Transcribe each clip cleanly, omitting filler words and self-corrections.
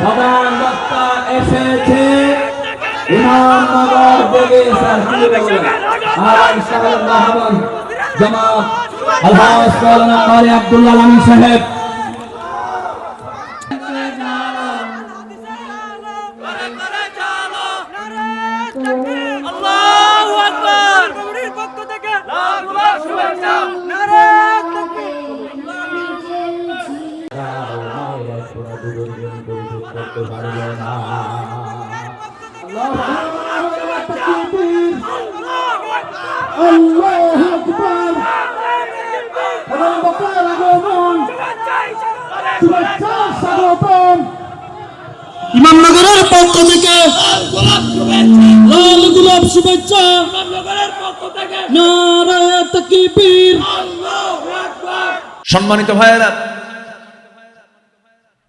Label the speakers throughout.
Speaker 1: প্রধান বক্তা এসেছে ইমামনগর থেকে জামাত আলহাজ মাওলানা কারি আব্দুল্লাহ আলামী সাহেব।
Speaker 2: আল্লাহু আকবার। কমিটির পক্ষ থেকে লাখ লাখ শুভেচ্ছা। নারে তাকবীর।
Speaker 3: ইমামনগরের পক্ষ থেকে লাল গোলাপ শুভেচ্ছা। নারে তাকবীর।
Speaker 4: সম্মানিত ভাইয়েরা,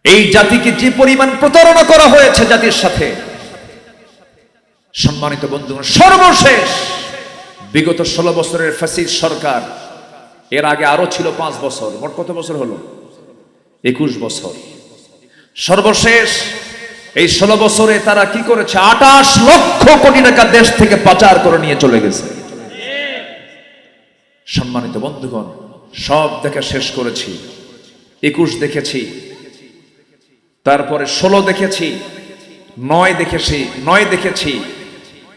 Speaker 4: এই জাতিকে যে পরিমাণ প্রতারণা করা হয়েছে জাতির সাথে, সম্মানিত বন্ধুগণ, সর্বশেষ বিগত 16 বছরের ফ্যাসিস্ট সরকার, এর আগে আরো ছিল 5 বছর, মোট কত বছর হলো? 21 বছর। সর্বশেষ এই 16 বছরে তারা কি করেছে? 28 লক্ষ কোটি টাকা দেশ থেকে পাচার করে নিয়ে চলে গেছে। সম্মানিত বন্ধুগণ, সব দেখা শেষ করেছি। 21 দেখেছি, তারপরে 16 দেখেছি, 9 দেখেছি,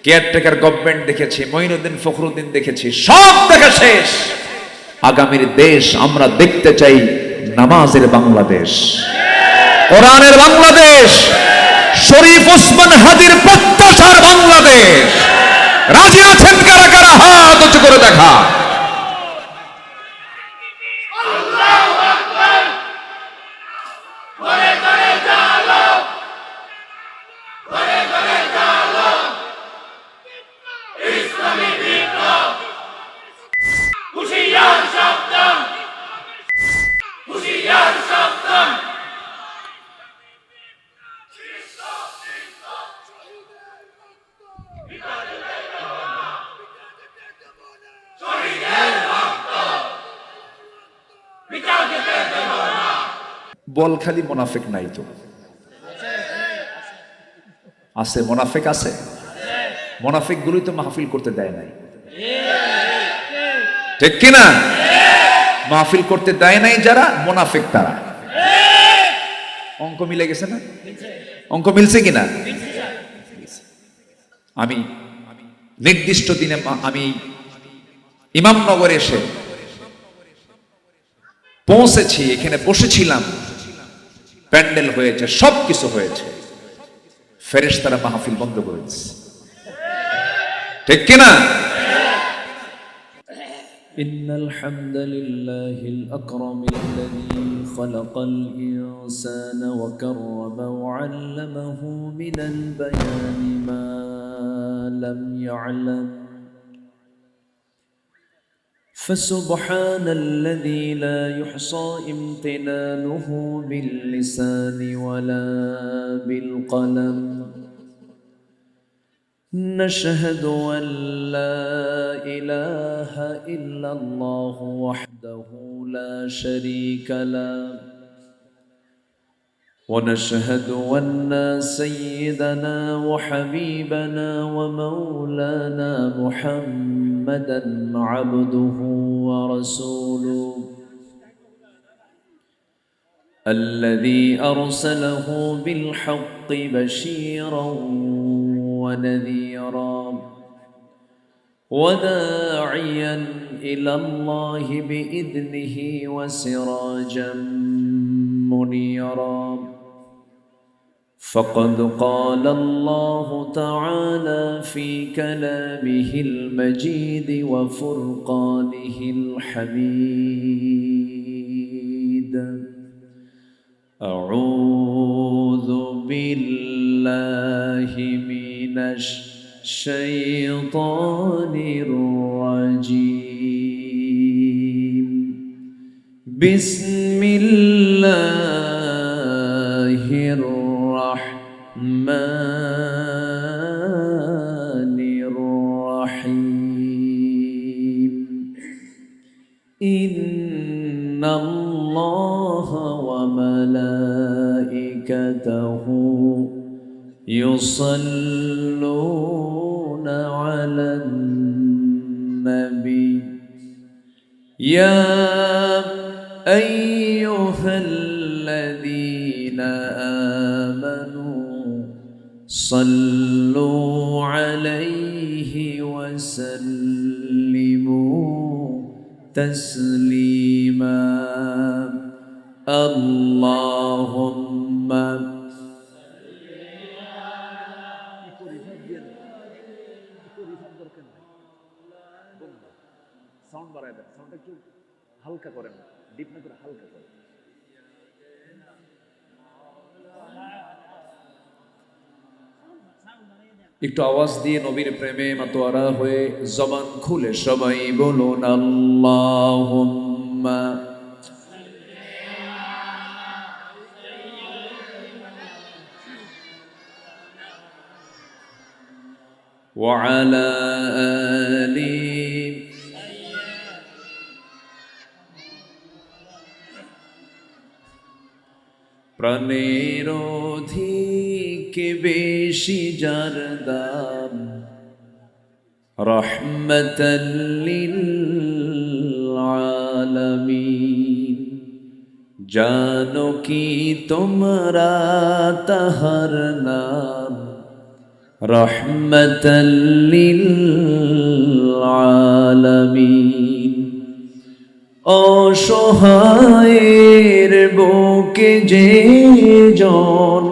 Speaker 4: কেয়ারটেকার গভর্নমেন্ট দেখেছি, মঈনুদ্দিন ফখরুদ্দিন দেখেছি, সব দেখা শেষ। আগামীর দেশ আমরা দেখতে চাই নামাজের বাংলাদেশ, কোরআনের বাংলাদেশ, শরীফ ওসমান হাদির প্রত্যাশার বাংলাদেশ। রাজি আছেন কারা কারা? হাত উঁচু করে দেখা। বল খালি মুনাফিক নাই তো? আছে মুনাফিক, আছে। মুনাফিক গুলোই তো মাহফিল করতে দেয় নাই, ঠিক কিনা? মাহফিল করতে দেয় নাই যারা মুনাফিক, তারা। অঙ্ক মিলে গেছে না? অঙ্ক মিলছে কিনা? আমি নির্দিষ্ট দিনে আমি ইমামনগরে এসে পৌঁছেছি, এখানে বসেছিলাম, প্যান্ডেল হয়েছে, সবকিছু হয়েছে, ফেরেশতারা মাহফিল বন্ধ করেছে, ঠিক কিনা?
Speaker 5: إن الحمد لله الأكرم الذي خلق الإنسان وكرم وعلمه من البيان ما لم يعلم فسبحان الذي لا يحصى امتنانه باللسان ولا بالقلم نشهد أن لا إله إلا الله وحده لا شريك له ونشهد أن سيدنا وحبيبنا ومولانا محمدا عبده ورسوله الذي أرسله بالحق بشيرا ونذيرا وداعيا إلى الله بإذنه وسراجا منيرا فقد قال الله تعالى في كلامه المجيد وفرقانه الحميد أعوذ بالله من الشيطان الرجيم بسم الله الرحمن الرحيم إن الله وملائكته يصلون على النبي يا أيها الذين آمنوا صلوا عليه وسلموا تسليما اللهم
Speaker 4: সাউন্ড বাড়ায় দেন, সাউন্ড একটু হালকা করেন, ডিপ না করে হালকা করেন। একটু আওয়াজ দিয়ে নবীর প্রেমে মাতোয়ারা হয়ে জবান খুলে সবাই বলুন আল্লাহুম্মা ওয়া আলা আলি প্রাণের অধিক বেশি যার দাম রহমতাল লিল আলামিন জানো কি তোমরা তাহার নাম রহমতাল লিল আলামিন অসহায়ের বুকে যে জন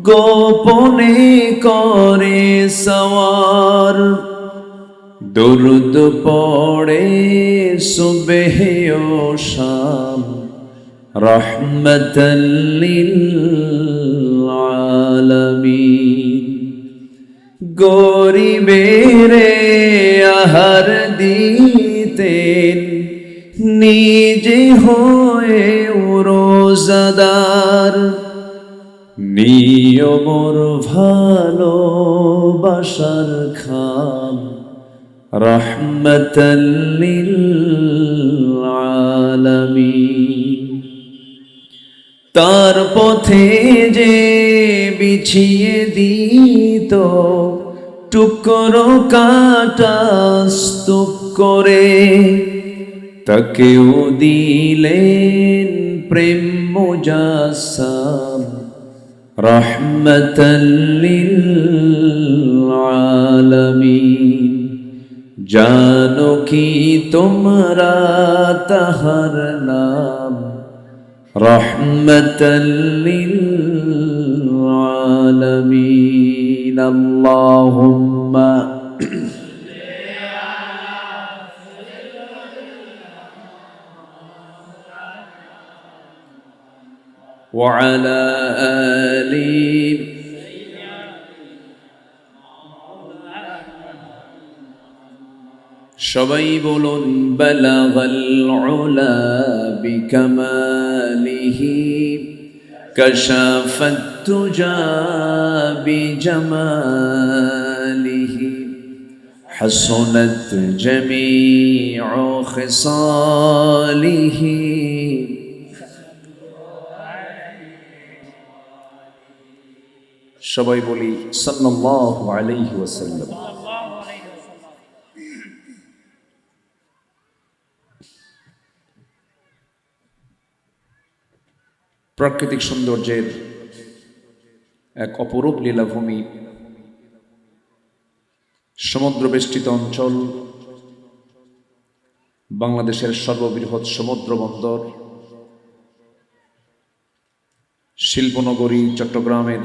Speaker 4: গোপনে করে সওয়ার দুরুদ পড়ে সুবহ ও শাম রহমতাল লিল আলামিন গরিবের আহার দিতেন নিজে হয়ে রোজাদার নিয়মর ভালোবাসার খাম রহমতাল লিল আলামিন তার পথে যে বিছিয়ে দিত টুকরো কাটা স্তূপ করে তাকেও দিলেন প্রেম মুজাসসাম রহমতাল লিল আলামিন জানো কি তোমরা তাহার নাম রহমতাল লিল আলামিন আল্লাহুম্মা وعلى آل সবাই বলুন বালাগাল উলা বিকামালিহি কাশাফাত তুজা বিজামালিহি হাসনাত জামিউ খিসালিহি সবাই বলি সাল্লাল্লাহু আলাইহি ওয়াসাল্লাম। প্রাকৃতিক সৌন্দর্যের এক অপরূপ লীলাভূমি, সমুদ্র বেষ্টিত অঞ্চল, বাংলাদেশের সর্ববৃহৎ সমুদ্র বন্দর, শিল্পনগরী চট্টগ্রামের,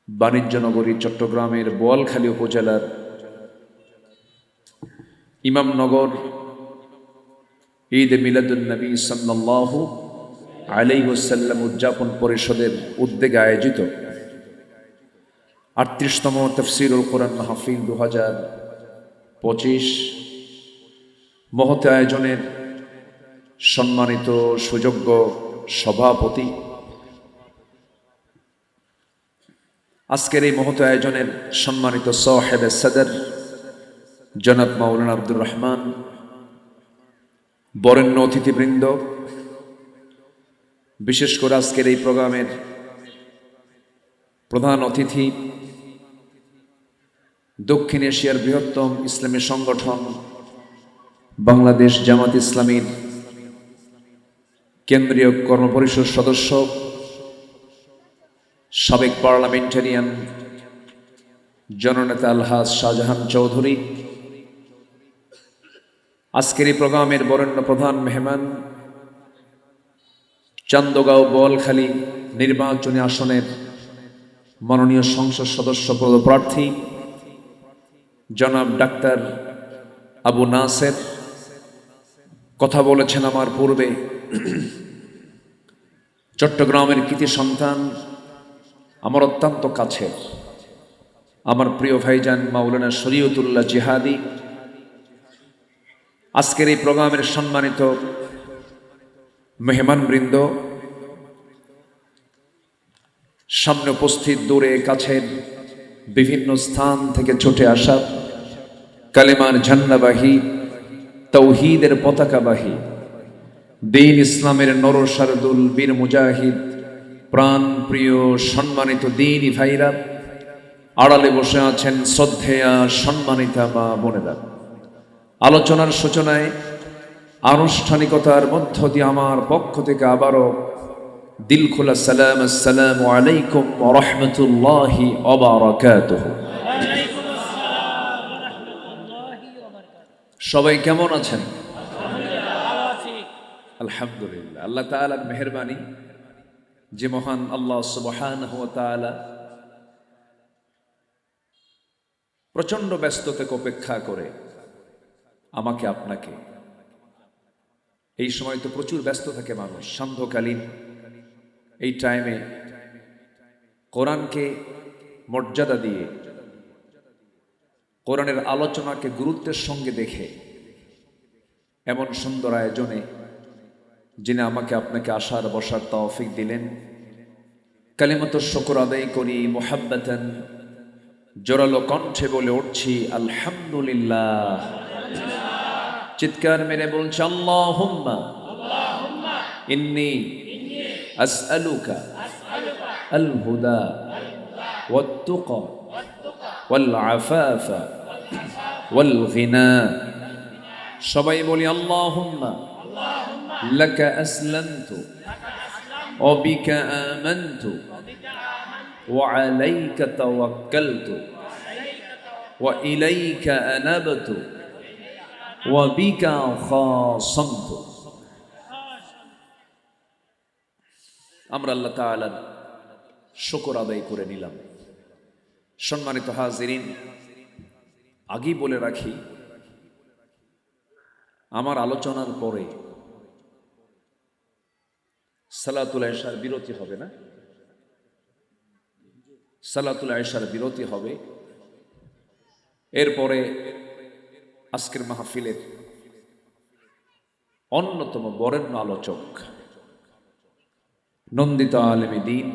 Speaker 4: বাণিজ্য নগরী চট্টগ্রামের বোয়ালখালী উপজেলার ইমামনগর ঈদ মিলাদুন নবী সাল্লাল্লাহু আলাইহি ওয়াসাল্লাম উদযাপন পরিষদের উদ্যোগে আয়োজিত ৩৮তম তাফসীরুল কোরআন মাহফিল ২০২৫ মহৎ আয়োজনের সম্মানিত সুযোগ্য সভাপতি, আজকের এই মহৎ আয়োজনের সম্মানিত সাহেবে সদর জনাব মাওলানা আব্দুর রহমান, বরেণ্য অতিথিবৃন্দ, বিশেষ করে আজকের এই প্রোগ্রামের প্রধান অতিথি, দক্ষিণ এশিয়ার বৃহত্তম ইসলামী সংগঠন বাংলাদেশ জামাত ইসলামীর কেন্দ্রীয় কর্মপরিষদ সদস্য, সাবেক পার্লামেন্টারিয়ান জননেতা আলহাজ শাহজাহান চৌধুরী, আজকের এই প্রোগ্রামের বরেণ্য প্রধান মেহমান, চান্দগাঁও বোয়ালখালী নির্বাচনী আসনের মাননীয় সংসদ সদস্য পদপ্রার্থী জনাব ডাক্তার আবু নাসের, কথা বলেছেন আমার পূর্বে, চট্টগ্রামের কৃতি সন্তান, আমার অত্যন্ত কাছের, আমার প্রিয় ভাইজান মাওলানা শরীয়তুল্লাহ জিহাদি, আজকের এই প্রোগ্রামের সম্মানিত মেহমানবৃন্দ, সামনে উপস্থিত, দূরে কাছের বিভিন্ন স্থান থেকে ছুটে আসা কালেমার ঝান্ডাবাহী, তৌহিদের পতাকাবাহী, দ্বীন ইসলামের নরসারদুল বীর মুজাহিদ, প্রাণ প্রিয় সম্মানিত দ্বীনি ভাইরা, আড়ালে বসে আছেন শ্রদ্ধেয়া সম্মানিতা মা বোনেরা, আলোচনার সূচনায় আনুষ্ঠানিকতার মধ্য দিয়ে আমার পক্ষ থেকে আবারও দিল খোলা সালাম, আসসালামু আলাইকুম ওয়া রাহমাতুল্লাহি ওয়া বারাকাতুহু। সবাই কেমন আছেন? আলহামদুলিল্লাহ। আল্লাহ তাআলার মেহেরবানি, যে মহান আল্লাহ সুবহানাহু ওয়া তাআলা প্রচন্ড ব্যস্ততাকে উপেক্ষা করে আমাকে আপনাকে, এই সময় তো প্রচুর ব্যস্ত থাকে মানুষ, সান্ধ্যকালীন এই টাইমে কোরআনকে মর্যাদা দিয়ে, কোরআনের আলোচনাকে গুরুত্বের সঙ্গে দেখে এমন সুন্দর আয়োজনে যিনি আমাকে আপনাকে আসার বসার তৌফিক দিলেন, কালিমাতুশ শুকর আদায় করি মুহাব্বাতান, জোরালো কণ্ঠে বলে উঠছি আলহামদুলিল্লাহ। চিৎকার মেরে বলছি আল্লাহুম্মা ইন্নী আসআলুকা আল হুদা ওয়াত তুকা ওয়াল আফাফা ওয়াল গিনা। সবাই বলি আল্লাহুম্মা লাকা আসলামতু ওয়া বিকা আমানতু ওয়া আলাইকা তাওয়াক্কালতু ওয়া ইলাইকা আনাবতু ওয়া বিকা খাসামতু। আমরা আল্লাহ তাআলার শুকর আদায় করে নিলাম। সম্মানিত হাজিরিন, আগেই বলে রাখি, আমার আলোচনার পরে সালাতুল ইশার বিরতি হবে না? সালাতুল ইশার বিরতি হবে। এরপরে আজকের মাহফিলের অন্যতম বরেণ্য আলোচক, নন্দিত আলেমে দ্বীন,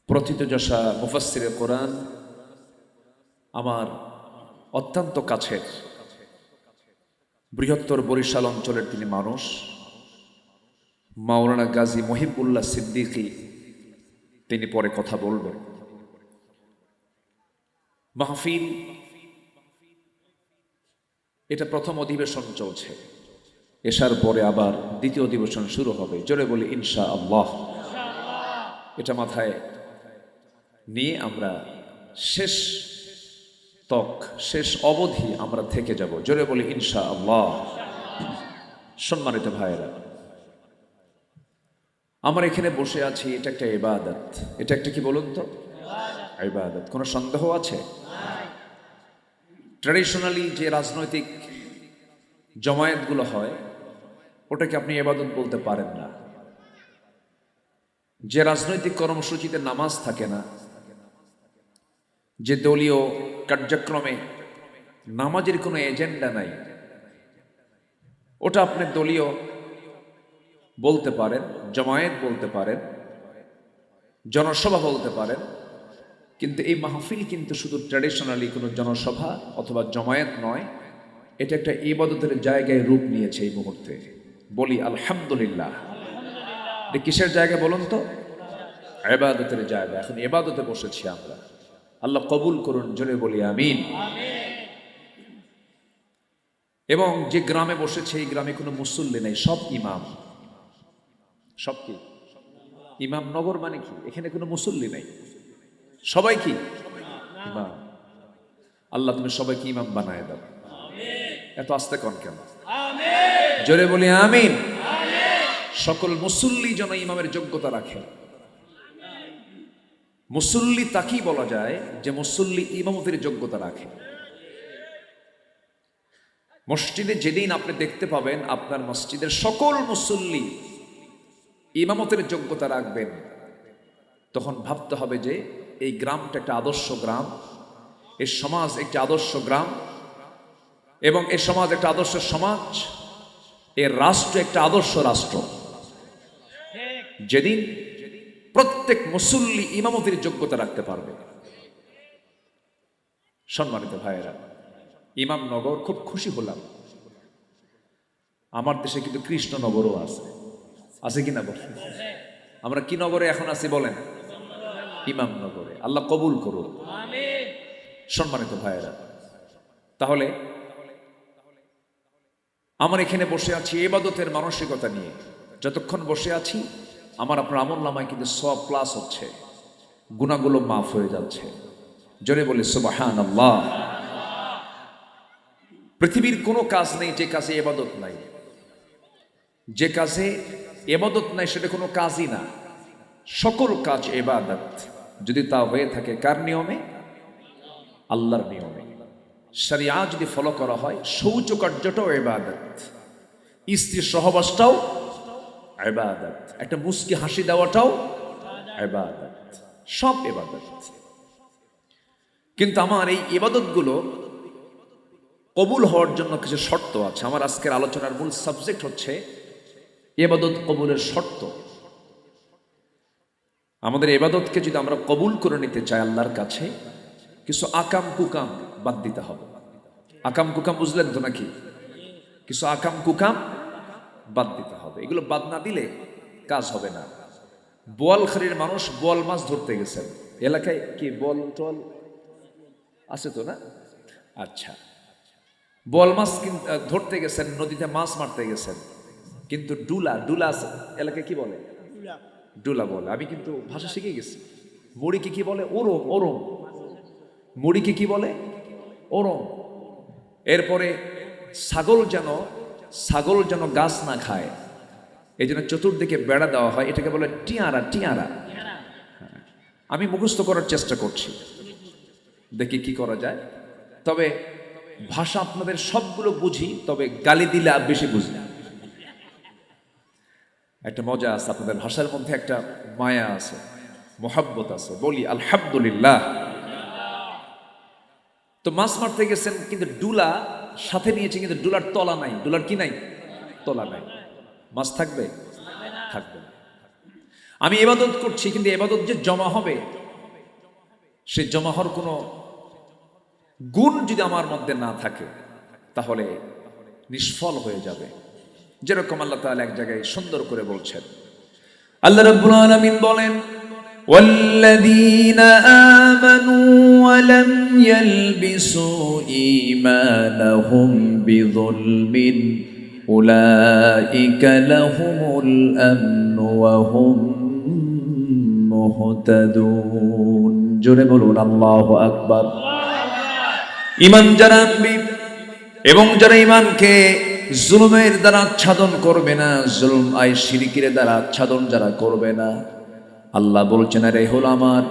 Speaker 4: প্রথিতযশা মুফাসসিরে কোরআন, আমার অত্যন্ত কাছের, বৃহত্তর বরিশাল অঞ্চলের তিনি মানুষ, মাওলানা গাজী মহিবুল্লাহ সিদ্দিকী, তিনি পরে কথা বলবেন। মাহফিল এটা প্রথম অধিবেশন চলছে, এশার পরে আবার দ্বিতীয় অধিবেশন শুরু হবে। জোরে বলি ইনশাআল্লাহ। এটা মাথায় নিয়ে আমরা শেষ তক, শেষ অবধি আমরা থেকে যাব। জোরে বলি ইনশাআল্লাহ। সম্মানিত ভাইয়েরা, আমরা এখানে বসে আছি, এটা একটা ইবাদত। এটা একটা কি বলুন তো? ইবাদত। কোনো সন্দেহ আছে? ট্র্যাডিশনালি যে রাজনৈতিক জমায়েতগুলো হয়, ওটাকে আপনি ইবাদত বলতে পারেন না। যে রাজনৈতিক কর্মসূচিতে নামাজ থাকে না, যে দলীয় কার্যক্রমে নামাজের কোনো এজেন্ডা নাই, ওটা আপনি দলীয় বলতে পারেন, জামায়াত বলতে পারেন, জনসভা বলতে পারেন, কিন্তু এই মাহফিল কিন্তু শুধু ট্র্যাডিশনালি কোনো জনসভা অথবা জমায়েত নয়, এটা একটা ইবাদতের জায়গায় রূপ নিয়েছে এই মুহূর্তে। বলি আলহামদুলিল্লাহ। এটা কিসের জায়গা বলুন তো? ইবাদতের জায়গা। এখন ইবাদতে বসেছি আমরা, আল্লাহ কবুল করুন, জোরে বলি আমিন। এবং যে গ্রামে বসেছে এই গ্রামে কোনো মুসল্লি নেই, সব ইমাম। সব কি ইমাম? নগর মানে কি? এখানে কোনো মুসল্লি নেই, সবাই কি ইমাম। আল্লাহ তুমি সবাইকে ইমাম বানায় দাও। এত আস্তে কন কেন? জোরে বলি আমিন। সকল মুসল্লি যেন ইমামের যোগ্যতা রাখে। মুসল্লি তাকেই বলা যায় যে মুসল্লি ইমামতের যোগ্যতা রাখে। মসজিদে যেদিন আপনি দেখতে পাবেন আপনার মসজিদের সকল মুসল্লি ইমামতের যোগ্যতা রাখবেন, তখন ভাবতে হবে যে এই গ্রামটা একটা আদর্শ গ্রাম, এই সমাজ একটি আদর্শ গ্রাম, এবং এই সমাজ একটা আদর্শ সমাজ, এর রাষ্ট্র একটা আদর্শ রাষ্ট্র। যেদিন প্রত্যেক মুসল্লি ইমামতির যোগ্যতা রাখতে পারবে। সম্মানিত ভাইয়েরা, ইমামনগর খুব খুশি হলাম। আমার দেশে কিন্তু কৃষ্ণনগরও আছে, আছে কিনা বলেন? আমরা কি নগরে এখন আছি বলেন? ইমামনগরে। আল্লাহ কবুল করুন। সম্মানিত ভাইয়েরা, তাহলে আমার এখানে বসে আছি ইবাদতের মানসিকতা নিয়ে। যতক্ষণ বসে আছি আমার আপনার আমলনামায় কিন্তু সওয়াব প্লাস হচ্ছে, গুনাহগুলো মাফ হয়ে যাচ্ছে। জোরে বলি সুবহানাল্লাহ। পৃথিবীর কোনো কাজ নেই যে কাজে ইবাদত নাই। যে কাজে ইবাদত নাই সেটা কোনো কাজই না। সকল কাজ ইবাদত, যদি তা হয়ে থাকে কার নিয়মে? আল্লাহর নিয়মে। শরিয়া যদি ফলো করা হয়, শৌচকার্যটাও ইবাদত, স্ত্রীর সহবাসটাও ইবাদত, একটা মুস্কি হাসি দেওয়াটাও ইবাদত, সব ইবাদত। কিন্তু আমার এই ইবাদতগুলো কবুল হওয়ার জন্য কিছু শর্ত আছে। আমার আজকের আলোচনার মূল সাবজেক্ট হচ্ছে ইবাদত কবুলের শর্ত। আমাদের ইবাদতকে যদি আমরা কবুল করে নিতে চাই আল্লাহর কাছে, কিছু আকাম কুকাম বাদ দিতে হবে। আকাম কুকাম বুঝলেন তো নাকি? কিছু আকাম কুকাম বাদ দিতে হবে। এগুলো বাদ না দিলে কাজ হবে না। বোয়ালখালীর মানুষ বোয়াল মাছ ধরতে গেছেন, এলাকায় কি বোয়াল টোয়াল আছে তো না? আচ্ছা, বোয়াল মাছ ধরতে গেছেন, নদীতে মাছ মারতে গেছেন, কিন্তু ডুলা ডুলা আছে এলাকায় কি বলে? ডুলা বলে। আমি কিন্তু ভাষা শিখে গেছি। মুড়িকে কি বলে? ওরম। ওরম। মুড়িকে কি বলে? ওরম। এরপরে ছাগল যেন গাছ না খায়, এই জন্য চতুর্দিকে বেড়া দেওয়া হয়, এটাকে বলে টিয়ারা। টিয়ারা আমি মুখস্থ করার চেষ্টা করছি, দেখি কি করা যায়। তবে ভাষা আপনাদের সবগুলো বুঝি, তবে গালি দিলে আর বেশি বুঝি। একটা মজা আছে আপনাদের ভাষার মধ্যে, একটা মায়া আছে, মোহাব্বত আছে। বলি আলহামদুলিল্লাহ। তো মাছ মারতে গেছেন, কিন্তু ডুলা সাথে নিয়েছে, কিন্তু ডুলার তলা নাই। ডুলার কি নাই? তলা নাই। মাছ থাকবে? থাকবে না। আমি ইবাদত করছি, কিন্তু ইবাদত যে জমা হবে, সে জমা হওয়ার কোনো গুণ যদি আমার মধ্যে না থাকে, তাহলে নিষ্ফল হয়ে যাবে। যেরকম আল্লাহ তাআলা এক জায়গায় সুন্দর করে বলছেন, আল্লাহ রাব্বুল আলামিন বলেন, ওয়াল্লাযীনা আমানু ওয়া লাম ইয়ালবিসু ঈমানাহুম বিযুলমিন উলাইকা লাহুমুল আমনু ওয়া হুম মুহতাদুন। জোরে বলুন আল্লাহু আকবার। ঈমান যারা আনবে এবং যারা ঈমানকে জুলুমের দ্বারা আচ্ছাদন করবে না, জুলুম আই শিরকের দ্বারা আচ্ছাদন যারা করবে না, আল্লাহ বলছেন এরাই হলো আমার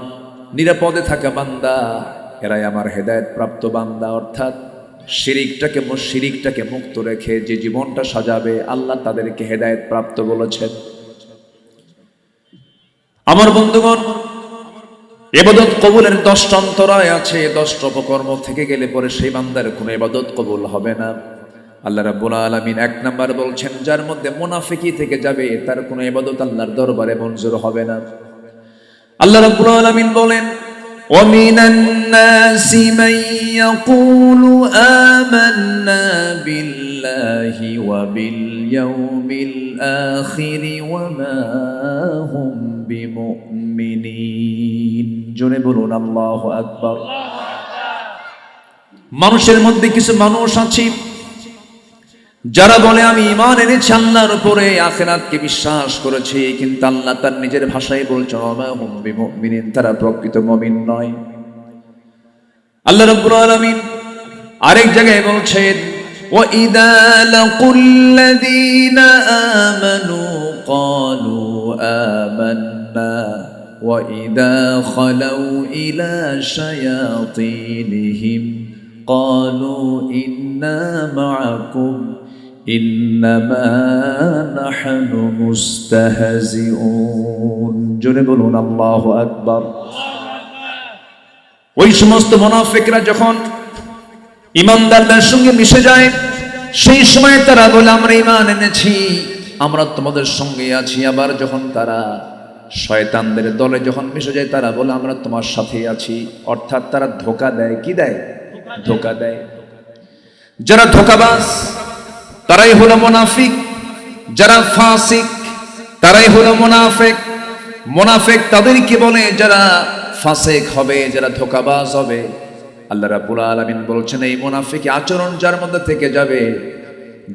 Speaker 4: নিরাপদে থাকা বান্দা, এরাই আমার হেদায়েত প্রাপ্ত বান্দা। অর্থাৎ শিরিকটাকে মুক্ত রেখে যে জীবনটা সাজাবে, আল্লাহ তাদেরকে হেদায়েত প্রাপ্ত বলেছেন। আমার বন্ধুগণ, ইবাদত কবুলের 10টা অন্তরায় আছে। 10টা অপকর্ম থেকে গেলে পরে সেই বান্দার কোনো ইবাদত কবুল হবে না। আল্লাহ রাব্বুল আলামিন এক নাম্বার বলছেন, যার মধ্যে মুনাফিকি থেকে যাবে তার কোনো ইবাদত আল্লাহর দরবারে মঞ্জুর হবে না। আল্লাহ রাব্বুল আলামিন বলেন, وَمِنَ النَّاسِ مَن يَقُولُ آمَنَّا بِاللَّهِ وَبِالْيَوْمِ الْآخِرِ وَمَا هُمْ بِمُؤْمِنِينَ। জোরে বলুন আল্লাহু আকবার। মানুষের মধ্যে কিছু মানুষ আছে যারা বলে আমি ঈমান এনেছি আল্লাহর উপরে, আখিরাতকে বিশ্বাস করেছি, কিন্তু আল্লাহ তার নিজের ভাষায় বলছেন ওয়া মা হুম বিমুমিনিন, তারা প্রকৃত মুমিন নয়। আল্লাহ রাব্বুল আলামিন আরেক জায়গায় বলছেন ওয়া ইযা লাকুল্লাযীনা আমানু ক্বালু আমান্না ওয়া ইযা খালাউ ইলা শায়াতিনহিম ক্বালু ইন্না মাআকুম ইন্নামা নাহনু মুস্তাহজিউন। জোরে বলুন আল্লাহু আকবার। ওই সমস্ত মুনাফিকরা যখন ঈমানদারদের সঙ্গে মিশে যায়, সেই সময় তারা বলে আমরা ঈমান এনেছি, আমরা তোমাদের সঙ্গে আছি। আবার যখন তারা শয়তানদের দলে যখন মিশে যায়, তারা বলে আমরা তোমার সাথে আছি। অর্থাৎ তারা ধোঁকা দেয়। কি দেয়? ধোঁকা দেয়। যারা ধোঁকাবাজ তারাই হলো মুনাফিক, যারা ফাসিক তারাই হলো মুনাফিক। মুনাফিক তাদেরকে বলে যারা ফাসিক হবে, যারা ধোঁকাবাজ হবে। আল্লাহ রাব্বুল আলামিন বলছেন এই মুনাফিক আচরণ যার মধ্যে থেকে যাবে,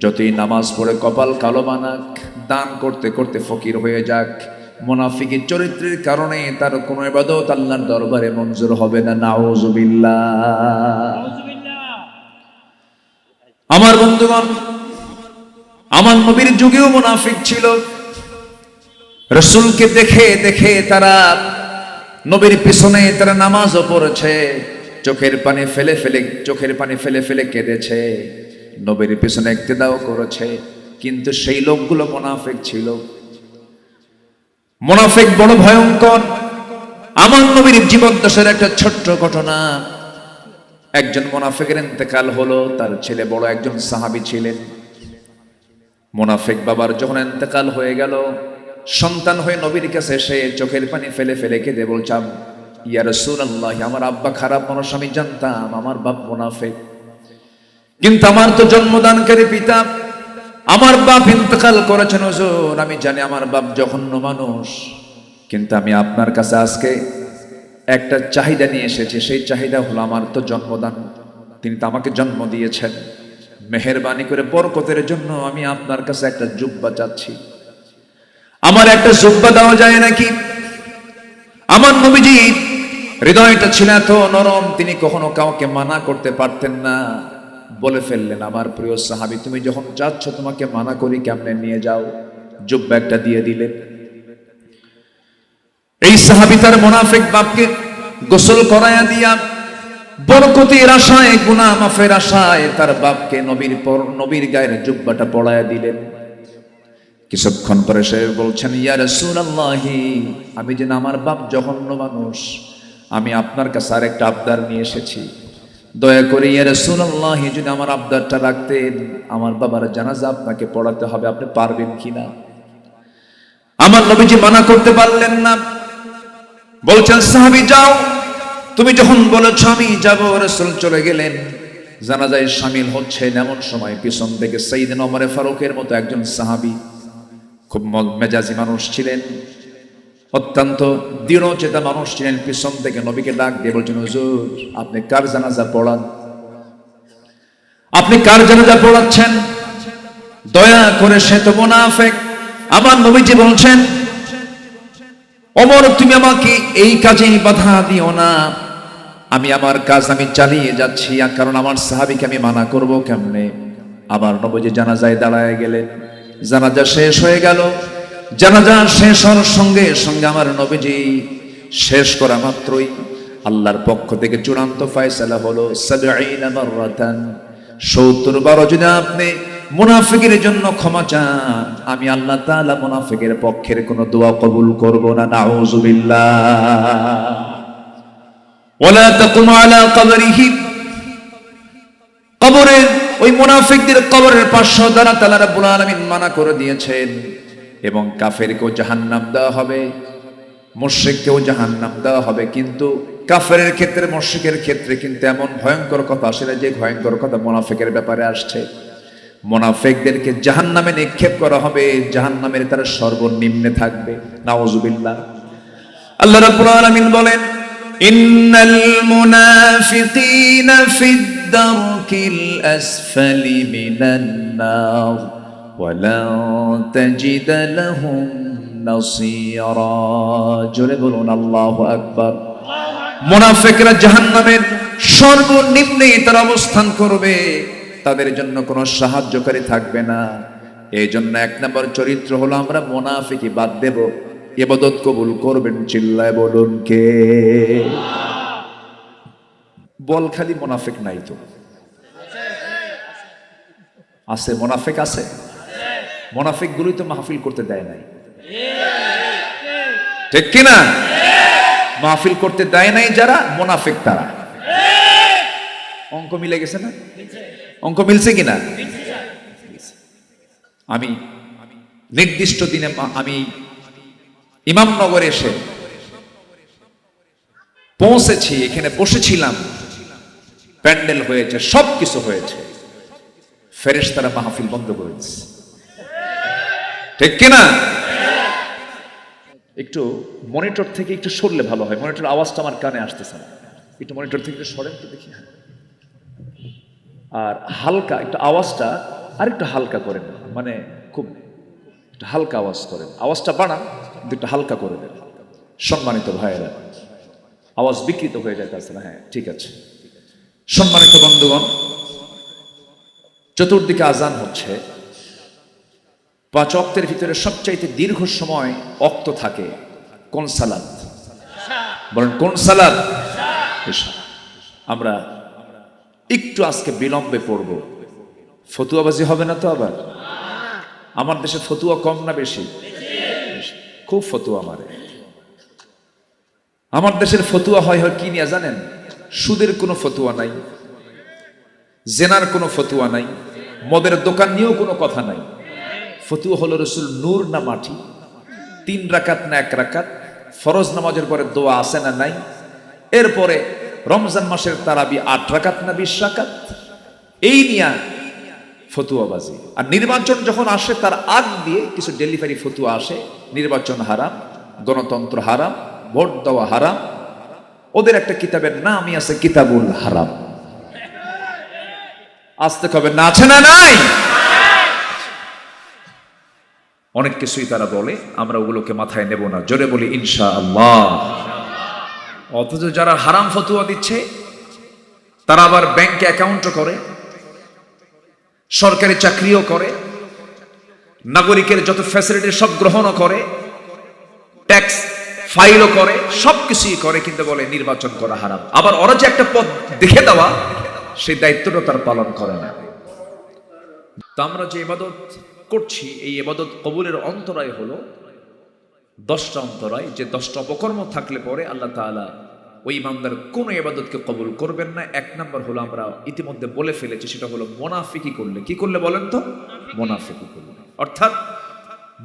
Speaker 4: যতই নামাজ পড়ে কপাল কালো বানাক, দান করতে করতে ফকির হয়ে যাক, মুনাফিকের চরিত্রের কারণে তার কোনো ইবাদত আল্লাহর দরবারে মঞ্জুর হবে না। নাউযুবিল্লাহ। আমার বন্ধুগণ, আমার নবীর যুগেও মুনাফিক ছিল। রাসূলকে দেখে দেখে তারা নবীর পিছনে তারা নামাজও পড়েছে, চোখের পানি ফেলে ফেলে কেঁদেছে, নবীর পিছনে ইক্তেদাও করেছে। কিন্তু সেই লোকগুলো মুনাফিক ছিল। মুনাফিক বড় ভয়ঙ্কর। আমার নবীর জীবদ্দশার একটা ছোট্ট ঘটনা। একজন মুনাফিকের ইন্তেকাল হলো, তার ছেলে বড় একজন সাহাবী ছিলেন। মুনাফিক বাবার যখন ইন্তেকাল হয়ে গেল, সন্তান হয়ে নবীর কাছে এসে চোখের পানি ফেলে ফেলে কেঁদে বলছাম, ইয়া রাসূলুল্লাহ, আমার আব্বা খারাপ মানুষ, আমি জানতাম, আমার বাপ মুনাফিক, কিন্তু আমার তো জন্মদানকারী পিতা, আমার বাপ ইন্তেকাল করেছেন হুজুর, আমি জানি আমার বাপ জঘন্য মানুষ, কিন্তু আমি আপনার কাছে আজকে একটা চাহিদা নিয়ে এসেছি। সেই চাহিদা হলো আমার তো জন্মদান, তিনি তো আমাকে জন্ম দিয়েছেন, মেহেরবানি করে বরকতের জন্য আমি আপনার কাছে একটা জুব্বা চাচ্ছি, আমার একটা জুব্বা দেওয়া যায় নাকি? আমার নবীজি হৃদয়টা ছিল এত নরম, তিনি কখনো কাউকে মানা করতে পারতেন না। বলে ফেললেন, আমার প্রিয় সাহাবী, তুমি যখন যাচ্ছ তোমাকে মানা করি কেমনে, নিয়ে যাও। জুব্বা একটা দিয়ে দিলেন। এই সাহাবী তার মুনাফিক বাপকে গোসল করায়া দিয়া বরকতের আশায়, গুনাহ মাফের আশায় তার বাপকে নবীর গায়ের জুব্বাটা পরায়া দিলেন। কিছুক্ষণ পরে সে বলছেন, ইয়া রাসূলুল্লাহ, আমি যেন আমার বাপ জঘন্য মানুষ, আমি আপনার কাছে আরেকটা আবদার নিয়ে এসেছি, দয়া করে ইয়া রাসূলুল্লাহ যদি আমার আবদারটা রাখতেন, আমার বাবার জানাজা আপনাকে পড়াতে হবে, আপনি পারবেন কিনা? আমার নবীজি মানা করতে পারলেন না। বলছেন, সাহাবী যাও, তুমি যখন বলেছো আমি যাব। রাসূল চলে গেলেন, জানাজায় শামিল হচ্ছেন। এমন সময় পিছন থেকে সাইয়েদনা ওমর ফারুকের মতো একজন সাহাবী, খুব মেজাজি মানুষ ছিলেন, অত্যন্ত দৃঢ়চেতা মানুষ ছিলেন, পিছন থেকে নবীকে ডাক দিয়ে বলছেন, হুজুর আপনি কার জানাজা পড়ান? আপনি কার জানাজা পড়াচ্ছেন? দয়া করে, সে তো মুনাফিক। আমার নবীজি বলছেন, ওমর তুমি আমাকে এই কাজে বাধা দিও না, আমি আমার কাজ আমি চালিয়ে যাচ্ছি, কারণ আমার সাহাবীকে আমি মানা করব কেমনে? আমার নবীজি জানাজায় দাঁড়ায় গেলেন। জানাজা শেষ হয়ে গেল। জানাজা শেষ হওয়ার সঙ্গে সঙ্গে আমার নবীজি শেষ করা মাত্রই আল্লাহর পক্ষ থেকে চূড়ান্ত ফয়সালা হলো, ৭০ মাররাতান, ৭০ বার যদি আপনি মুনাফিকের জন্য ক্ষমা চান, আমি আল্লাহ তাআলা মুনাফিকের পক্ষের কোনো দোয়া কবুল করব না। নাউযুবিল্লাহ। ওয়ালা তাকুম আলা কবরিহি, কবরের ওই মুনাফিকদের কবরের পার্শ্ব দ্বারা আল্লাহ রাব্বুল আলামিন মানা করে দিয়েছেন। এবং কাফেরকেও জাহান্নাম দেওয়া হবে, মুশরিককেও জাহান্নাম দেওয়া হবে। কিন্তু কাফেরের ক্ষেত্রে, মুশরিকের ক্ষেত্রে কিন্তু এমন ভয়ঙ্কর কথা আসে না যে ভয়ঙ্কর কথা মুনাফিকের ব্যাপারে আসছে। মুনাফিকদেরকে জাহান্নামে নিক্ষেপ করা হবে, জাহান্নামের তারা সর্বনিম্নে থাকবে। নাউজুবিল্লাহ। আল্লাহ রাব্বুল আলামিন বলেন, ইন্নাল মুনাফিকিনা ফিদ দারকিল আসফালি মিনান নার ওয়া লা তাজিদ লাহুম নাসীরা। জোরে বলুন আল্লাহু আকবার। মুনাফিকরা জাহান্নামের সর্বনিম্নে তারা অবস্থান করবে, তাদের জন্য কোনো সাহায্যকারী থাকবে না। এই জন্য 1 নম্বর চরিত্র হলো আমরা মুনাফিকি বাদ দেব। ইবাদত কবুল করবেন, চিল্লায় বলুন কে? বল খালি মুনাফিক নাই তো আছে? মুনাফিক আছে। মুনাফিক গুলোই তো মাহফিল করতে দেয় নাই, ঠিক কিনা? মাহফিল করতে দেয় নাই যারা মুনাফিক, তারা। অঙ্ক মিলে গেছে না? অঙ্ক মিলছে কিনা? আমি নির্দিষ্ট দিনে আমি ইমামনগরে এসে পৌঁছেছি, এখানে বসেছিলাম, প্যান্ডেল হয়েছে, সবকিছু হয়েছে, ফেরেশতারা মাহফিল বন্ধ করে দিচ্ছে, ঠিক কিনা? একটু মনিটর থেকে একটু সরলে ভালো হয়, মনিটর আওয়াজটা আমার কানে আসতেছে না, একটু মনিটর থেকে একটু সরেন তো দেখি। আর হালকা একটু আওয়াজটা আর একটু হালকা করেন, মানে খুব একটু হালকা আওয়াজ করেন, আওয়াজটা বাড়ান কিন্তু একটু হালকা করে দেন। সম্মানিত ভাইয়েরা, আওয়াজ বিকৃত হয়ে যাইতেছে না? হ্যাঁ, ঠিক আছে। সম্মানিত বন্ধুগণ, চতুর্দিকে আজান হচ্ছে। 5 ওয়াক্তের ভিতরে সবচাইতে দীর্ঘ সময় ওয়াক্ত থাকে কোন সালাত? বলেন কোন সালাত? ইশা। আমরা একটু আজকে বিলম্বে পড়ব, ফতুয়াবাজি হবে না তো আবার? আমার দেশে ফতুয়া কম না বেশি? খুব ফতুয়া মারে। আমার দেশের ফতুয়া হয় কি নিয়ে জানেন? সুদের কোনো ফতুয়া নাই, জেনার কোনো ফতুয়া নাই, মদের দোকান নিয়েও কোনো কথা নাই। ফতুয়া হলো রসুল নূর না মাটি, 3 রাকাত না 1 রাকাত, ফরজ নামাজের পরে দোয়া আছে না নাই, এরপরে রমজান মাসের তারাবি 8 রাকাত না 20 রাকাত, এই নিয়ে ফতুয়াবাজি। আর নির্বাচন যখন আসে তার আগ দিয়ে কিছু ডেলিভারি ফতুয়া আসে, নির্বাচন হারাম, গণতন্ত্র হারাম, ভোট দেওয়া হারাম। ওদের একটা কিতাবের নামই আছে কিতাবুল হারাম। আসতে কবে না, আছে না নাই? অনেক কিছুই তারা বলে, আমরা ওগুলোকে মাথায় নেব না। জোরে বলি ইনশাআল্লাহ। অথচ যারা হারাম ফতুয়া দিচ্ছে তারা আবার ব্যাংকে অ্যাকাউন্টও করে, সরকারি চাকরিও করে, নাগরিকের যত ফ্যাসিলিটি সব গ্রহণও করে, ট্যাক্স ফাইলও করে, সবকিছুই করে, কিন্তু বলে নির্বাচন করা হারাম। আবার ওরা যে একটা পথ দেখে দেওয়া, সেই দায়িত্বটা তার পালন করে না। তো আমরা যে ইবাদত করছি, এই ইবাদত কবুলের অন্তরায় হলো 10টা অন্তরায়, যে 10টা অপকর্ম থাকলে পরে আল্লাহ তাআলা ওই ইমানদার কোন ইবাদতকে কবুল করবেন না। 1 নম্বর হলো, আমরা ইতিমধ্যে বলে ফেলেছি, সেটা হলো মুনাফিকি করলে। কি করলে বলেন তো? মুনাফিকি করলে, অর্থাৎ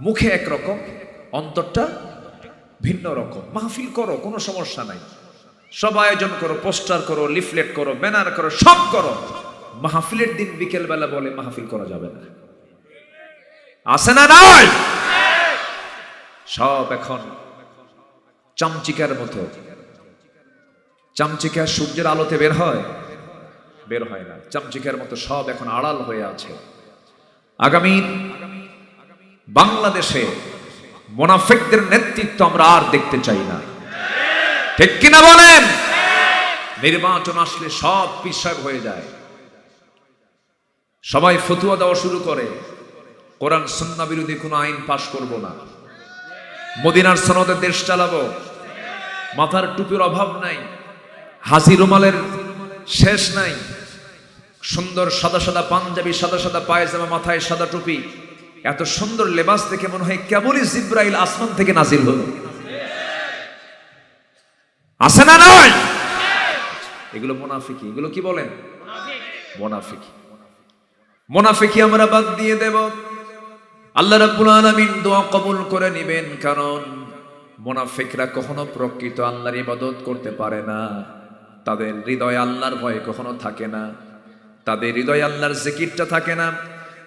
Speaker 4: মুখে একরকম, অন্তরটা ভিন্ন রকম। মাহফিল করো, কোনো সমস্যা নাই, সব আয়োজন করো, পোস্টার করো, লিফলেট করো, ব্যানার করো, সব করো। মাহফিলের দিন বিকেল বেলা বলে মাহফিল করা যাবে না, আছে না নাই? সব এখন চামচিকার মতো। চামচিকা সূর্যের আলোতে বের হয়? বের হয় না। চামচিকার মতো সব এখন আড়াল হয়ে আছে। আগামী বাংলাদেশে মুনাফিকদের নেতৃত্ব আমরা আর দেখতে চাই না, ঠিক কিনা বলেন? নির্বাচন আসলে সব পিছাব হয়ে যায়, সবাই ফতুয়া দেওয়া শুরু করে, কোরআন সুন্নাহ বিরোধী কোনো আইন পাশ করব না, মদিনার সনদে দেশ চালাবো, মাথার টুপির অভাব নাই, হাজি রুমালের শেষ নাই, সুন্দর সাদা সাদা পাঞ্জাবি, সাদা সাদা পায়জামা, মাথায় সাদা টুপি, এত সুন্দর লেবাস দেখে মনে হয় কেবলই জিব্রাইল আসমান থেকে নাজিল হলো। আছে না নাই? এগুলো মুনাফিকি। এগুলো কি বলেন? মুনাফিকি। মুনাফিকি আমরা বাদ দিয়ে দেব। আল্লাহ রাব্বুল আলামিন দোয়া কবুল করে নেবেন, কারণ মুনাফিকরা কখনো প্রকৃত আল্লাহর ইবাদত করতে পারে না। তাদের হৃদয়ে আল্লাহর ভয় কখনো থাকে না, তাদের হৃদয়ে আল্লাহর জিকিরটা থাকে না।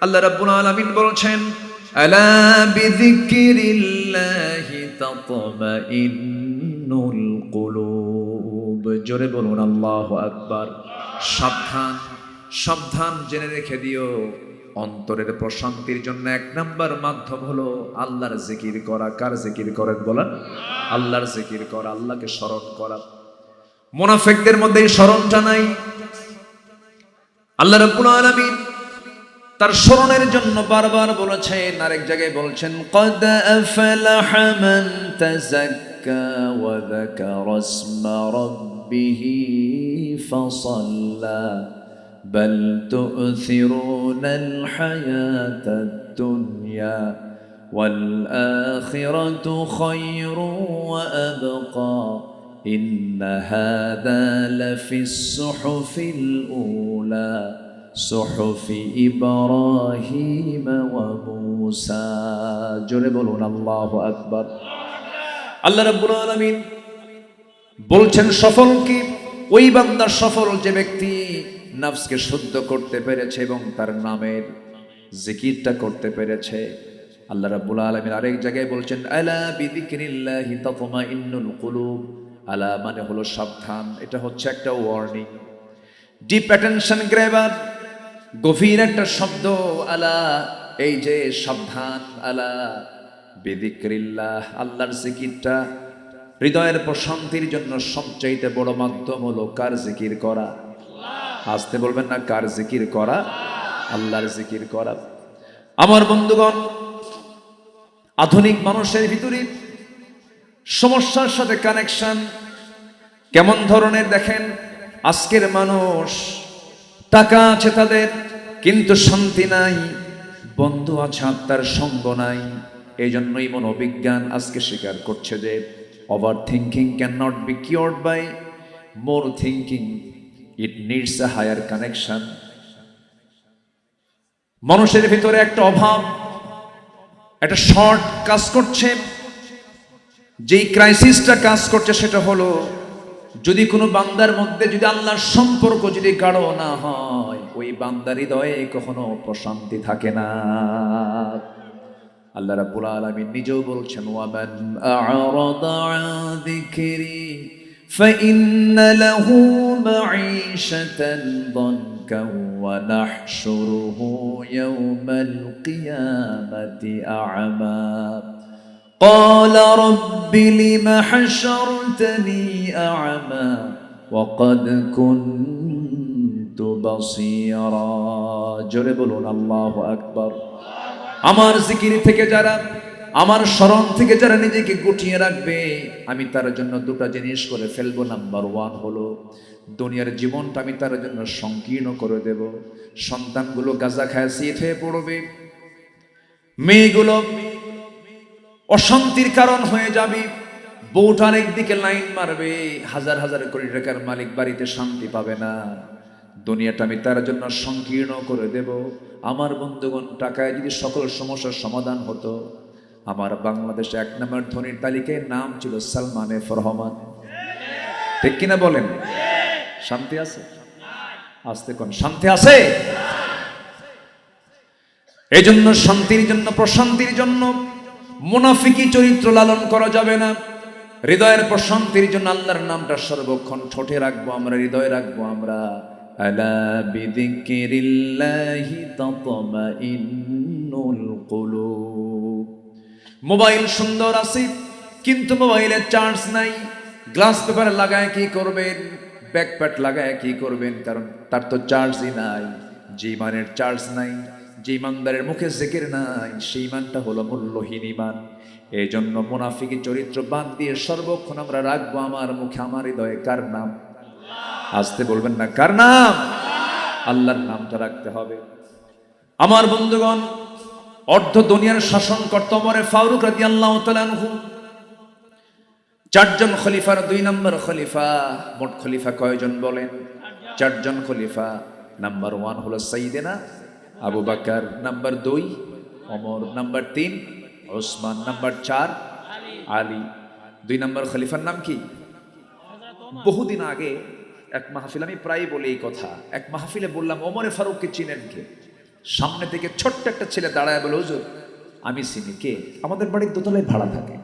Speaker 4: আল্লাহ রাব্বুল আলামিন বলছেন, আলা বিযিকরিল্লাহি তাতমাইন্নুল কুলুব। জোরে বলুন আল্লাহু আকবার। সাবধান, সাবধান, জেনে রেখে দিও, অন্তরের প্রশান্তির জন্য এক নাম্বার মাধ্যম হলো আল্লাহর জিকির করা। কার জিকির করেন বলেন? আল্লাহর জিকির করা, আল্লাহকে স্মরণ করা। মুনাফিকদের মধ্যে এই স্মরণটা নাই। আল্লাহ রাব্বুল আলামিন তার স্মরণের জন্য বারবার বলেছেন, আরেক জায়গায় বলছেন, ক্বাদ আফলাহা মান তাযাক্কা ওয়া যাকারা ইসমা রাব্বিহি ফাসাল্লা বাল তু'থিরুনাল হায়াতাদ দুনিয়া ওয়াল আখিরাতু খায়রুন ওয়া আবকা ইন্না হাযা লাফিস সুহুফিল উলা সুহুফি ইব্রাহিম ওয়া মূসা। জোরে বলুন আল্লাহু আকবার। আল্লাহ রাব্বুল আলামিন বলছেন, সফল কি? ওই বান্দা সফল যে ব্যক্তি নফসকে শুদ্ধ করতে পেরেছে এবং তার নামের জিকিরটা করতে পেরেছে। আল্লাহ রাব্বুল আলামিন আরেক জায়গায় বলছেন, আলা বিযিকরিল্লাহি তাতমাইন্নুল কুলুব। আলা মানে হলো সাবধান, এটা হচ্ছে একটা ওয়ার্নিং, ডিপ অ্যাটেনশন গ্র্যাবার, গভীর একটা শব্দ। আলা, এই যে সাবধান। আলা বিযিকরিল্লাহ, আল্লাহর জিকিরটা হৃদয়ের প্রশান্তির জন্য সবচাইতে বড় মাধ্যম হলো কার জিকির করা? আসতে বলবেন না, কার জিকির করা? আল্লাহর জিকির করা। আমার বন্ধুগণ, আধুনিক মানুষের ভিতরে সমস্যার সাথে কানেকশন কেমন ধরনের দেখেন। আজকের মানুষ টাকা আছে তাদের, কিন্তু শান্তি নাই, বন্ধু আছে আত্মার সঙ্গ নাই। এই জন্যই মনোবিজ্ঞান আজকে স্বীকার করছে যে overthinking cannot be cured by more thinking, it needs a higher connection. মানুষের ভিতরে একটা অভাব, একটা শর্ট কাজ করছে। যেই ক্রাইসিসটা কাজ করছে সেটা হলো, যদি কোনো বান্দার মধ্যে যদি আল্লাহর সম্পর্ক যদি গাঢ় না হয়, ওই বান্দার হৃদয়ে কখনো প্রশান্তি থাকে না। আল্লাহ রাব্বুল আলামিন নিজেও বলছেন, ওয়ামান আ'রাদা আন যিকরি ফাইন্না লাহু মাঈশাতান দানকা ওয়া নাহশুরুহু ইয়াওমাল কিয়ামাতি আ'মা قال رب لم حشرتني أعمى وقد كنت بصيرا। জোরে বলুন আল্লাহু আকবার। আমার জিকির থেকে যারা, আমার স্মরণ থেকে যারা নিজেকে গুটিয়ে রাখবে, আমি তার জন্য দুটো জিনিস করে ফেলবো। নাম্বার ওয়ান হলো, দুনিয়ার জীবনটা আমি তার জন্য সংকীর্ণ করে দেব। সন্তানগুলো গাঁজা খায় সিট হয়ে পড়বে, মেয়েগুলো অশান্তির কারণ হয়ে যাবে, বউটার একদিকে লাইন মারবে, হাজার হাজার কোটি টাকার মালিক বাড়িতে শান্তি পাবে না। দুনিয়াটা আমি তার জন্য সংকীর্ণ করে দেব। আমার বন্ধুগণ, টাকায় যদি সকল সমস্যার সমাধান হতো, আমার বাংলাদেশে 1 নম্বর ধনীর তালিকায় নাম ছিল সালমান এফ রহমান। ঠিক কিনা বলেন? শান্তি আছে? আসতে কোন শান্তি আছে? এই জন্য শান্তির জন্য, প্রশান্তির জন্য মুনাফিকি চরিত্র লালন করা যাবে না। হৃদয়ের প্রশান্তির জন্য আল্লাহর নামটা সর্বক্ষণ ঠোঁটে রাখবো আমরা, হৃদয়ে রাখবো আমরা। আলা বিযিকরিল্লাহি তাতমাইন্নুল কুলুব। মোবাইল সুন্দর আছে, কিন্তু মোবাইলে চার্জ নাই। গ্লাস পেপার লাগায় কি করবেন? ব্যাকপ্যাড লাগায় কি করবেন? কারণ তার তো চার্জই নাই। যে ইমানের চার্জ নাই, যে ইমানদারের মুখে জিকির নাই, সেই ইমানটা হলো মূল্যহীন ইমান। এই জন্য মুনাফিকি চরিত্র বাদ দিয়ে সর্বক্ষণ আমরা রাখবো আমার মুখে, আমার হৃদয়ে কার নাম? আসতে বলবেন না, কার নাম? আল্লাহর নামটা রাখতে হবে। আমার বন্ধুগণ, অর্ধ দুনিয়ার শাসনকর্তা ওমরে ফারুক রাদিয়াল্লাহু তাআলা আনহু 4 জন খলিফার 2 নম্বর খলিফা। মোট খলিফা কয়জন বলেন? 4 জন খলিফা। নাম্বার 1 হলো সাইয়েদেনা Abu Bakr number 2, Omar number 3, Osman number 4, Ali 2 number খলিফার নাম কি? বহুদিন আগে এক মাহফিল, আমি প্রায় বলি এই কথা, এক মাহফিলে বললাম ওমরে ফারুককে চিনেন কে? সামনে থেকে ছোট্ট একটা ছেলে দাঁড়ায় বলে, হুজুর আমি চিনি। কে? আমাদের বাড়ির দোতলায় ভাড়া থাকে,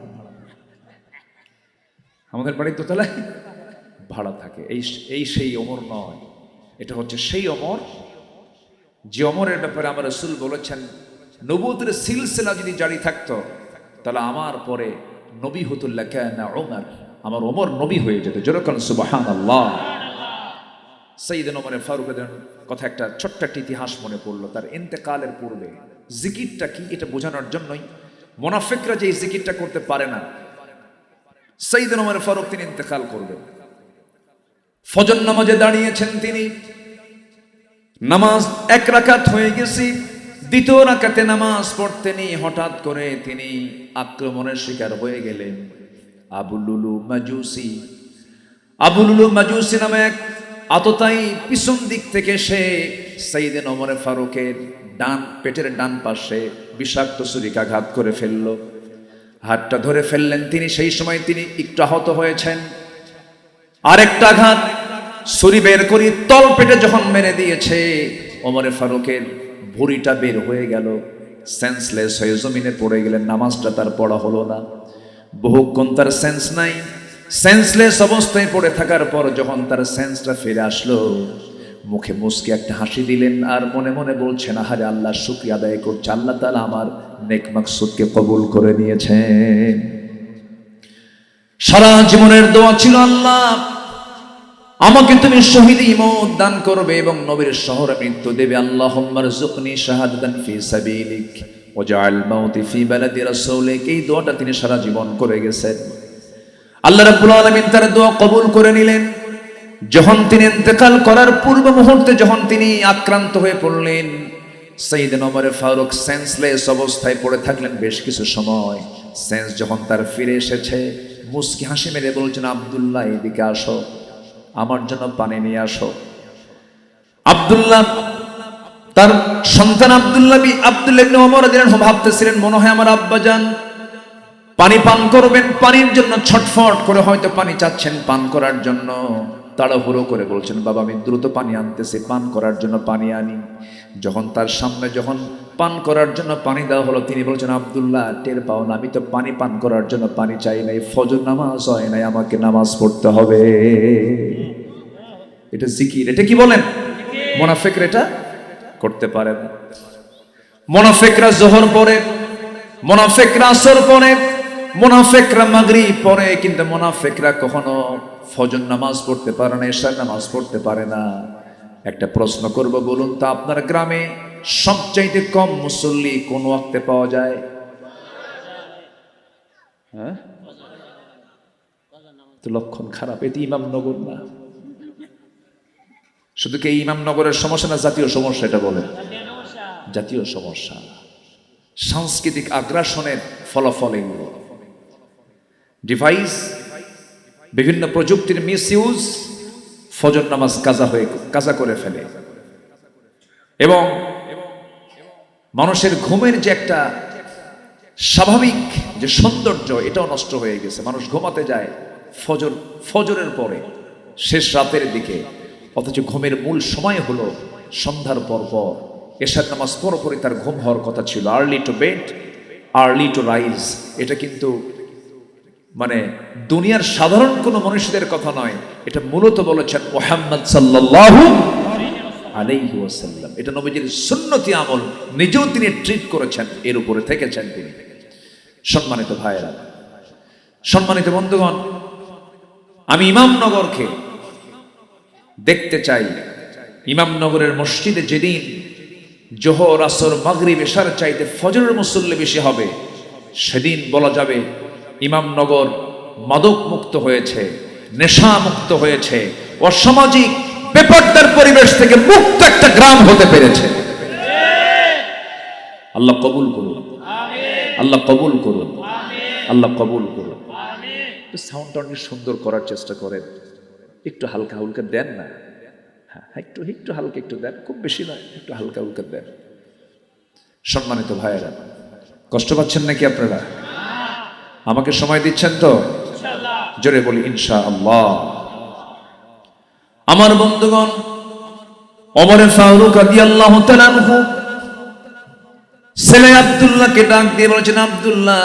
Speaker 4: আমাদের বাড়ির দোতলায় ভাড়া থাকে। এই সেই ওমর নয়, এটা হচ্ছে সেই ওমর যে ওমরের ব্যাপারে আমার রাসূল বলেছেন নবুয়তের সিলসিলা যদি জারি থাকতো তাহলে আমার পরে নবী হতো লাকানা ওমর, আমার ওমর নবী হয়ে যেত। যেরকম সুবহানাল্লাহ। সাইয়েদনা ওমর ফারুকের কথা একটা ছোট্ট একটা ইতিহাস মনে পড়লো। তার ইন্তেকালের পূর্বে জিকিরটা কি এটা বোঝানোর জন্যই, মুনাফিকরা যে এই জিকিরটা করতে পারে না, সাইয়েদনা ওমর ফারুক তিনি ইন্তেকাল করবেন, ফজর নামাজে দাঁড়িয়েছেন তিনি, নামাজ 1 রাকাত হয়ে গেছে, 2য় রাকাতে নামাজ পড়তেনি হঠাৎ করে তিনি আক্রমণের শিকার হয়ে গেলেন। আবু লুলু মাজুসি নামে এক আততায়ী পিছন দিক থেকে সে সাইয়েদনা ওমর ফারুকের পেটের ডান পাশে বিষাক্ত ছুরিকাঘাত করে ফেলল, হাতটা ধরে ফেললেন তিনি। সেই সময় তিনি একটু আহত হয়েছেন। আরেকটা আঘাত ছুরি বের করি তল পেটে যখন মেরে দিয়েছে, ওমর ফারুকের ভুঁড়িটা বের হয়ে গেল, সেন্সলেস হয়ে জমিনে পড়ে গেলেন। নামাজটা তার পড়া হলো না, বহুক্ষণ তার সেন্স নাই। সেন্সলেস অবস্থায় পড়ে থাকার পর যখন তার সেন্সটা ফিরে আসলো, মুখে মুচকি একটা হাসি দিলেন আর মনে মনে বলছেন, আহারে আল্লাহ শুকরিয়া আদায় করছে, আল্লাহ তাআলা আমার নেক মাকসুদকে কবুল করে নিয়েছেন। সারা জীবনের দোয়া ছিল, আল্লাহ আমাকে তুমি শহীদ মওত দান করবে এবং নবীর শহরে মৃত্যু দেবে। আল্লাহুম্মা রযুকনি শাহাদাতান ফি সাবিলিক ওয়াজআল মাউতি ফি বালাদি রাসূলিক। এই দোয়াটা তিনি সারা জীবন করে গেছেন। আল্লাহ রাব্বুল আলামিন তার দোয়া কবুল করে নিলেন। যখন তিনি ইন্তেকাল করার পূর্ব মুহূর্তে যখন তিনি আক্রান্ত হয়ে পড়লেন, সাইয়েদনা ওমর ফারুক সেন্সলেস অবস্থায় পড়ে থাকলেন বেশ কিছু সময়। সেন্স যখন তার ফিরে এসেছে, মুচকি হাসি মেরে বলছেন, আব্দুল্লাহ এদিকে আসো, আমার জন্য পানি নিয়ে আসো। আব্দুল্লাহ তার সন্তান আব্দুল্লাহ ইবনে ওমর রাদিয়াল্লাহু আনহু ভাবতেছিলেন, মনে হয় আমার আব্বাজান পানি পান করবেন, পানির জন্য ছটফট করে হয়তো পানি চাচ্ছেন পান করার জন্য। তাড়াহুড়ো করে বলছেন, বাবা আমি দ্রুত পানি আনতেছি, পান করার জন্য পানি আনি। যখন তার সামনে যখন পান করার জন্য পানি দেওয়া হলো, তিনি বলছেন, আব্দুল্লাহ টের পাও না, আমি তো পানি পান করার জন্য পানি চাই নাই, ফজর নামাজ হয় নাই, আমাকে নামাজ পড়তে হবে। এটা জিকির। এটা কি বলেন? মুনাফিকরা এটা করতে পারে না। মুনাফিকরা যোহর পড়ে, মুনাফিকরা আসর পড়ে, মুনাফিকরা মাগরিব পড়ে, কিন্তু মুনাফিকরা কখনো ফজর নামাজ পড়তে পারে না, ইশার নামাজ পড়তে পারে না। একটা প্রশ্ন করব, বলুন তো আপনার গ্রামে সবচাইতে কম মুসল্লি কোন ওয়াক্তে পাওয়া যায়? হ্যাঁ, তো লক্ষণ খারাপ। এটি ইমামনগর না, শুধু কি ইমামনগরের সমস্যা না, জাতীয় সমস্যা? এটা বলেন, জাতীয় সমস্যা। সাংস্কৃতিক আগ্রাসনের ফলাফল এগুলো। ডিভাইস, বিভিন্ন প্রযুক্তির মিসইউজ ফজর নামাজ কাজা করে ফেলে এবং মানুষের ঘুমের যে একটা স্বাভাবিক যে সৌন্দর্য, এটাও নষ্ট হয়ে গেছে। মানুষ ঘুমাতে যায় ফজরের পরে, শেষ রাতের দিকে, অথচ ঘুমের মূল সময় হলো সন্ধ্যার পর পর। এশার নামাজ পরপরই তার ঘুম হওয়ার কথা ছিল। Early to bed early to rise, এটা কিন্তু মানে দুনিয়ার সাধারণ কোনো মনুষ্যদের কথা নয়, এটা মূলত বলেছেন মুহাম্মদ সাল্লাল্লাহু আলাইহি ওয়াসাল্লাম। এটা নবীজির সুন্নতি আমল, নিজেও তিনি ট্রিট করেছেন, এর উপরে থেকেছেন তিনি। সম্মানিত ভাইয়েরা, সম্মানিত বন্ধুগণ, আমি ইমামনগরকে দেখতে চাই। ইমামনগরের মসজিদে যেদিন জোহর, আসর, মাগরিব, এশার চাইতে ফজরের মুসল্লি বেশি হবে, সেদিন বলা যাবে ইমামনগর মাদক মুক্ত হয়েছে, নেশা মুক্ত হয়েছে, অসামাজিক বেপরদার পরিবেশ থেকে মুক্ত একটা গ্রাম হতে পেরেছে। আল্লাহ কবুল করুন, আল্লাহ কবুল করুন, আল্লাহ কবুল করুন। সাউন্ডটা অনেক সুন্দর করার চেষ্টা করেন, একটু হালকা হালকা দেন না। হ্যাঁ, একটু একটু হালকা একটু দেন, খুব বেশি নয়, একটু হালকা হালকা দেন। সম্মানিত ভাইয়েরা, কষ্ট পাচ্ছেন নাকি আপনারা? আমাকে সময় দিচ্ছেন তো? জোরে বলি ইনশাআল্লাহ। আমার বন্ধুগণ, ওমর ফারুক রাদিয়াল্লাহু তাআলা আনহু ছেলে আব্দুল্লাহকে ডাক দিয়ে বলেছেন, আব্দুল্লাহ,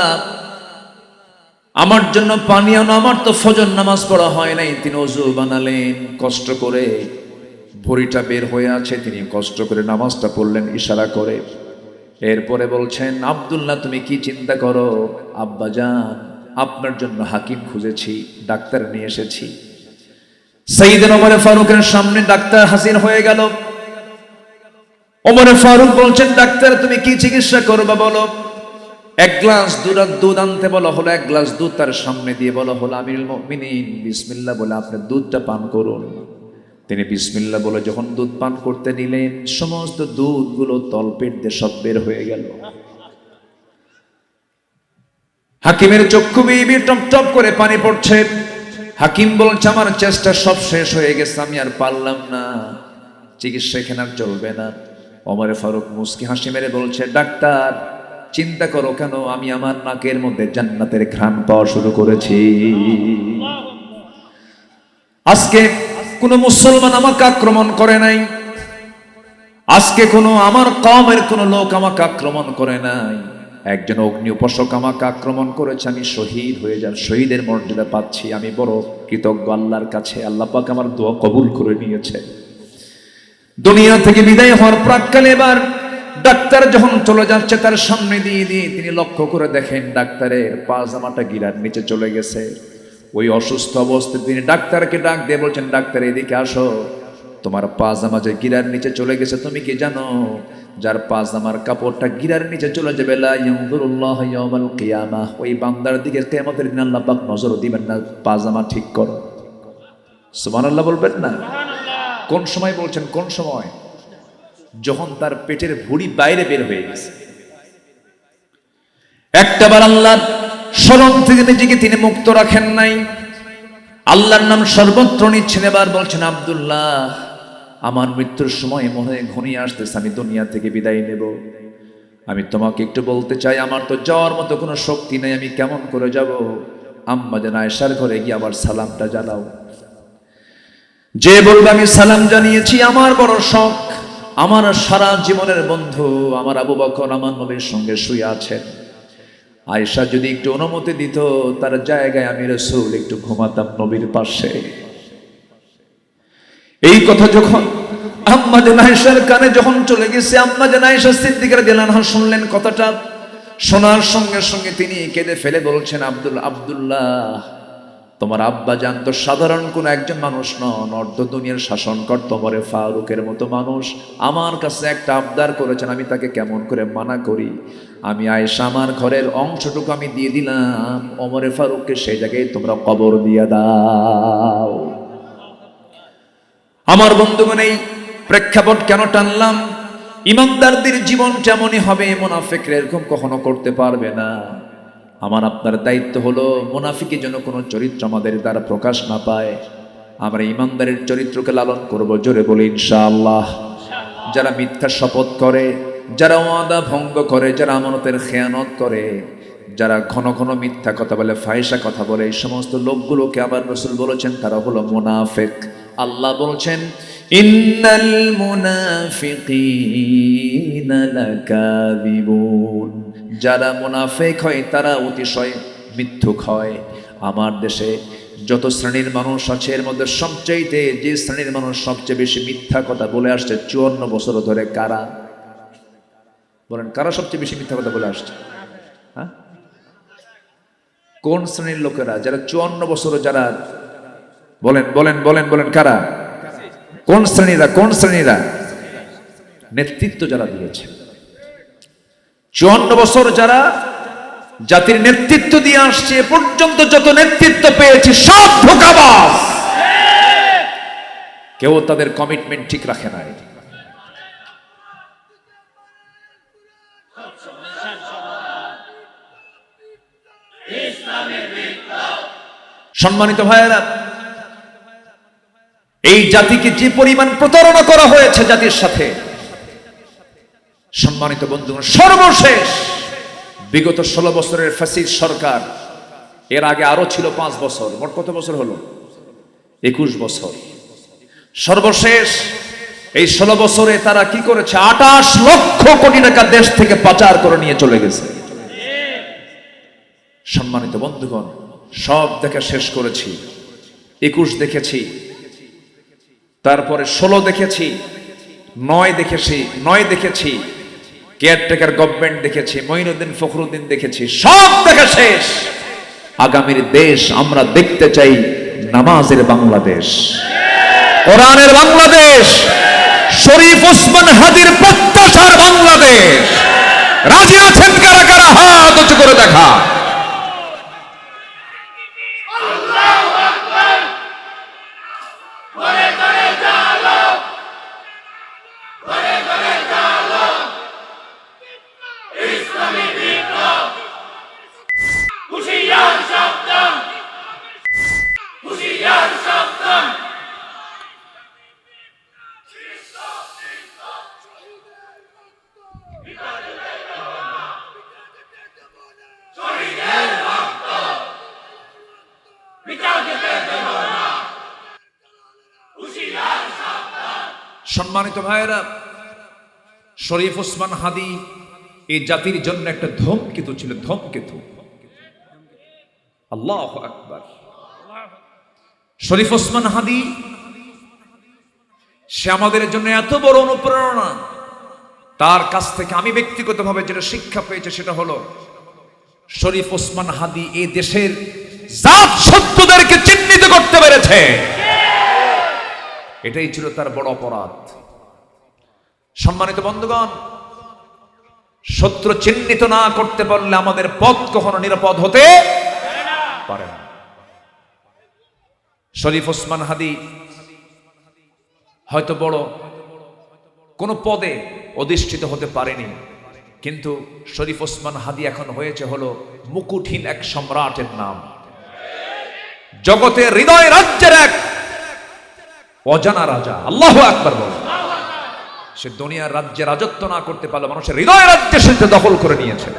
Speaker 4: আমার জন্য পানি আনো, আমার তো ফজর নামাজ পড়া হয় নাই। তিনি ওযু বানালেন কষ্ট করে, ভুঁড়িটা বের হয়ে আছে, তিনি কষ্ট করে নামাজটা পড়লেন ইশারা করে। এরপরে বলছেন, আব্দুল্লাহ তুমি কি চিন্তা করো? আব্বাজান, আপনার জন্য হাকিম খুঁজেছি, ডাক্তার নিয়ে এসেছি। সাইয়েদনা ওমর ফারুকের সামনে ডাক্তার হাজির হয়ে গেল। ওমর ফারুক বলছেন, ডাক্তার তুমি কি চিকিৎসা করবা বলো। এক গ্লাস দুধ আনতে বলা হলো, এক গ্লাস দুধ তার সামনে দিয়ে বলা হলো, আমিরুল মুমিনিন বিসমিল্লাহ বলে আপনি দুধটা পান করুন। তিনি বিসমিল্লাহ বলে যখন দুধ পান করতে নিলেন, সমস্ত দুধগুলো তলপেট দিয়ে সব বের হয়ে গেল। হাকিমের চক্ষু বেয়ে টপ টপ করে পানি পড়ছে। হাকিম বলছে, আমার চেষ্টা সব শেষ হয়ে গেছে, আমি আর পারলাম না, চিকিৎসা এখানে আর চলবে না। ওমর ফারুক মুস্কি হাসি মেরে বলছে, ডাক্তার চিন্তা করো কেন, আমি আমার নাকের মধ্যে জান্নাতের ঘ্রাণ পাওয়া শুরু করেছি। আজকে কোন মুসলমান আমাকে আক্রমণ করে নাই, আজকে কোনো আমার কওমের কোন লোক আমাকে আক্রমণ করে নাই। একজন অগ্নি উপাসক আমাকে আক্রমণ করেছে, আমি শহীদ হয়ে যান, শহীদের মর্যাদা পাচ্ছি। আমি বড় কৃতজ্ঞ আল্লাহর কাছে, আল্লাহ পাক আমার দোয়া কবুল করে নিয়েছে। দুনিয়া থেকে বিদায় হওয়ার প্রাক্কালে এবার ডাক্তার যখন চলে যাচ্ছে, তার সামনে দিয়ে তিনি লক্ষ্য করে দেখেন ডাক্তারের পাজামাটা গিরার নিচে চলে গেছে। ওই অসুস্থ অবস্থায় তিনি ডাক্তারকে ডাক দিয়ে বলছেন, ডাক্তার এদিকে আসো, তোমার পাজামা যে গিরার নিচে চলে গেছে, তুমি কি জানো যার পাজামার কাপড়টা গিরার নিচে চলে যাবে, লা ইয়ানজুরুল্লাহু ইয়াওমাল কিয়ামাহ, ওই বান্দার দিকে কিয়ামতের দিন আল্লাহ পাক নজর দিবেন না। পাজামা ঠিক করো, সুবহানাল্লাহ বলবেন না? কোন সময় বলছেন? কোন সময়? যখন তার পেটের ভুঁড়ি বাইরে বের হয়ে গেছে। একটাবার আল্লাহর স্মরণ থেকে নিজেকে তিনি মুক্ত রাখেন নাই, আল্লাহর নাম সর্বত্র নিচ্ছেন। এবার বলছেন, আব্দুল্লাহ, আমার মৃত্যুর সময় মনে হয় ঘনিয়ে আসতেছে, আমি দুনিয়া থেকে বিদায় নেব। আমি তোমাকে একটু বলতে চাই, আমার তো যাওয়ার মতো কোনো শক্তি নেই, আমি কেমন করে যাব? আম্মা জান আয়েশার ঘরে গিয়ে আবার সালামটা জানাও। যে বলবে আমি সালাম জানিয়েছি, আমার বড় শখ, আমার সারা জীবনের বন্ধু আমার আবু বকর আমার নবীর সঙ্গে শুয়ে আছেন। আয়েশা যদি একটু অনুমতি দিত, তার জায়গায় আমি রাসূল একটু ঘুমাতাম নবীর পাশে। এই কথা যখন আম্মা জান আয়েশার কানে যখন চলে গেছে, আম্মা জান আয়েশা সিদ্দিকা রাদিয়াল্লাহু আনহা শুনলেন কথাটা। শোনার সঙ্গে সঙ্গে তিনি কেঁদে ফেলে বলছেন, আব্দুল্লাহ, তোমার আব্বা জান তো সাধারণ কোন একজন মানুষ নন, অর্ধ দুনিয়ার শাসনকর্তা ওমর ফারুকের মতো মানুষ। আমার কাছে একটা আবদার করেছেন, আমি তাকে কেমন করে মানা করি? আমি আয়েশা আমার ঘরের অংশটুকু আমি দিয়ে দিলাম, ওমর ফারুককে সেই জায়গায় তোমরা কবর দিয়ে দাও। আমার বন্ধুগণ, এই প্রেক্ষাপট কেন টানলাম? ইমানদারদের জীবন যেমনই হবে, মুনাফিকরা এরকম কখনো করতে পারবে না। আমার আপনার দায়িত্ব হলো মুনাফিকের জন্য কোনো চরিত্র আমাদের দ্বারা প্রকাশ না পায়, আমরা ইমানদারের চরিত্রকে লালন করব। জোরে বলি ইনশাআল্লাহ। যারা মিথ্যা শপথ করে, যারা ওয়াদা ভঙ্গ করে, যারা আমানতের খেয়ানত করে, যারা ঘন ঘন মিথ্যা কথা বলে, ফাহিশা কথা বলে, এই সমস্ত লোকগুলোকে আবার রাসূল বলেছেন তারা হলো মুনাফিক। আল্লাহ বলছেন, ইন্নাল মুনাফিকিনা লাকাযিবুন, যারা মুনাফিক হয় তারা অতিশয় মিথ্যুক হয়। আমার দেশে যত শ্রেণীর মানুষ আছে, এর মধ্যে সবচেয়ে যে শ্রেণীর মানুষ সবচেয়ে বেশি মিথ্যা কথা বলে আসছে 54 বছর ধরে, কারা বলেন? কারা সবচেয়ে বেশি মিথ্যা কথা বলে আসছে? হ্যাঁ, কোন শ্রেণীর লোকেরা? যারা 54 বছর, যারা বলেন বলেন বলেন বলেন কারা? কোন শ্রেণীরা? কোন শ্রেণীরা? নেতৃত্ব যারা দিয়েছে 54 বছর, যারা জাতির নেতৃত্ব দিয়ে আসছে, পর্যন্ত যত নেতৃত্ব পেয়েছে সব ধোঁকাবাজ। কেউ তাদের কমিটমেন্ট ঠিক রাখে নাই। সম্মানিত ভাইয়েরা, এই জাতিকে যে পরিমাণ প্রতারণা করা হয়েছে জাতির সাথে, সম্মানিত বন্ধুগণ, সর্বশেষ বিগত 16 বছরের ফ্যাসিস্ট সরকার, এর আগে আরো ছিল 5 বছর, মোট কত বছর হলো? 21 বছর। সর্বশেষ এই 16 বছরে তারা কি করেছে? 28 লক্ষ কোটি টাকা দেশ থেকে পাচার করে নিয়ে চলে গেছে। সম্মানিত বন্ধুগণ, সব দেখা শেষ করেছি। 21 দেখেছি, তারপরে 16 দেখেছি, 9 দেখেছি, কেয়ারটেকার গভর্নমেন্ট দেখেছি, মঈনুদ্দিন ফখরুদ্দিন দেখেছি, সব দেখা শেষ। আগামীর দেশ আমরা দেখতে চাই নামাজের বাংলাদেশ, কোরআনের বাংলাদেশ, শরীফ ওসমান হাদির প্রত্যাশার বাংলাদেশ। রাজি আছেন কারা কারা? হাত উঁচু করে দেখা। সম্মানিত ভাইয়েরা, শরীফ ওসমান হাদি এই জাতির জন্য একটা ধূমকেতু ছিল, ধূমকেতু। আল্লাহু আকবার। শরীফ ওসমান হাদি সে আমাদের জন্য এত বড় অনুপ্রেরণা। তার কাছ থেকে আমি ব্যক্তিগতভাবে যেটা শিক্ষা পেয়েছি সেটা হলো, শরীফ ওসমান হাদি এই দেশের জাত শত্রুদেরকে চিহ্নিত করতে পেরেছে। এটাই ছিল তার বড় অপরাধ। সম্মানিত বন্ধুগণ, শত্রু চিহ্নিত না করতে পারলে আমাদের পথ কখনো নিরাপদ হতে পারে না। শরীফ ওসমান হাদি হয়তো বড় কোনো পদে অধিষ্ঠিত হতে পারেনি, কিন্তু শরীফ ওসমান হাদি এখন হয়েছে হলো মুকুটহীন এক সম্রাটের নাম। জগতের হৃদয় রাজ্যের এক অজানা রাজা। আল্লাহু আকবার বলে। সে দুনিয়ার রাজ্যে রাজত্ব না করতে পারলে মানুষের হৃদয় রাজ্যে সে দখল করে নিয়েছে।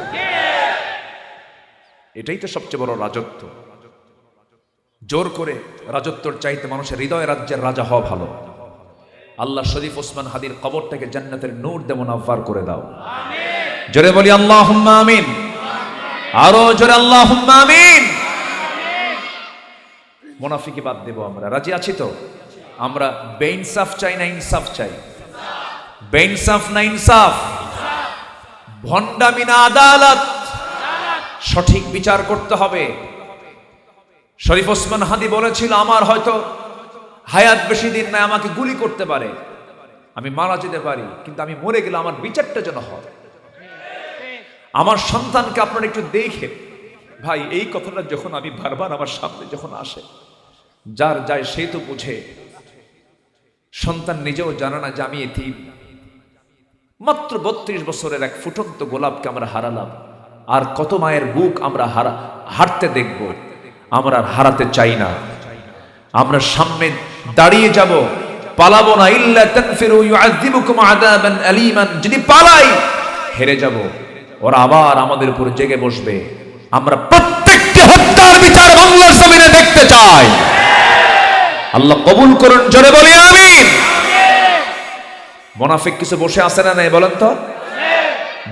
Speaker 4: এটাই তো সবচেয়ে বড় রাজত্ব। জোর করে রাজত্বর চাইতে মানুষের হৃদয় রাজ্যের রাজা হওয়া ভালো। আল্লাহ শরীফ ওসমান হাদির কবরটাকে জান্নাতের নূর দিয়ে মুনাফফার করে দাও। জোরে বলি আল্লাহুম্মা আমিন। আরো জোরে আল্লাহুম্মা আমিন। মুনাফিকি বাদ দেব আমরা। রাজি আছি তো? আমরা বেইনসাফ চাই না ইনসাফ চাই? বেইনসাফ না ইনসাফ? ভণ্ডামি না আদালত? সঠিক বিচার করতে হবে। শরীফ ওসমান হাদি বলেছিল, আমার হয়তো হায়াত বেশি দিন নাই, আমাকে গুলি করতে পারে, আমি মারা যেতে পারি, কিন্তু আমি মরে গেলে আমার বিচারটা যেন হয়। আমার সন্তানকে আপনারা একটু দেখে, ভাই এই কথাটা যখন আমি বারবার আমার সামনে যখন আসে, যার যায় সেই তো বুঝে। সন্তান নিজেও জানে না যে আমি এটি মাত্র 32 বছরের এক ফুটন্ত গোলাপকে আমরা হারালাম। আর কত মায়ের বুক আমরা হারতে দেখব। আমরা হারাতে চাই না। আমরা সামনে দাঁড়িয়ে যাব, পালাবো না। ইল্লা তানফিরু ইউআযিবুকুম আযাবান আলীমান। যদি পালাই হেরে যাব, ওরা আবার আমাদের উপর জেগে বসবে। আমরা প্রত্যেকটি হত্যার বিচার বাংলার জমিনে দেখতে চাই। আল্লাহ কবুল করুন। জোরে বলি আমিন। মুনাফিক কিছু বসে আছে না নাই বলেন তো?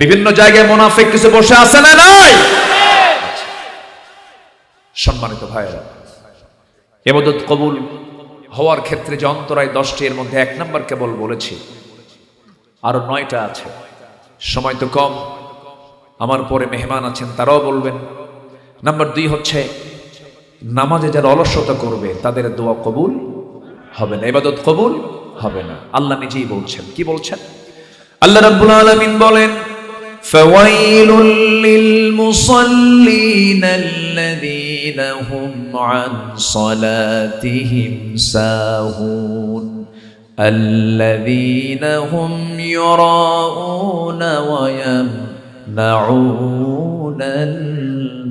Speaker 4: বিভিন্ন জায়গায় মুনাফিক কিছু বসে আছে না নাই? সম্মানিত ভাইরা, ইবাদত কবুল হওয়ার ক্ষেত্রে যে অন্তরায় 10টি, এর মধ্যে 1 নম্বর কেবল বলেছি, আরো 9টা আছে। সময় তো কম, আমার পরে মেহমান আছেন, তারাও বলবেন। নাম্বার 2 হচ্ছে, নামাজে যারা অলসতা করবে তাদের দোয়া কবুল হবে না, ইবাদত কবুল হবে না। আল্লাহ নিজেই বলছেন। কি বলছেন? আল্লাহ রাব্বুল আলামিন বলেন, ফাওয়াইলুল লিল মুসাল্লিন আল্লাযীনা হুম আন সালাতিহিম সাহুন আল্লাযীনা হুম ইউরাউনা ওয়া ইয়ামনাউনাল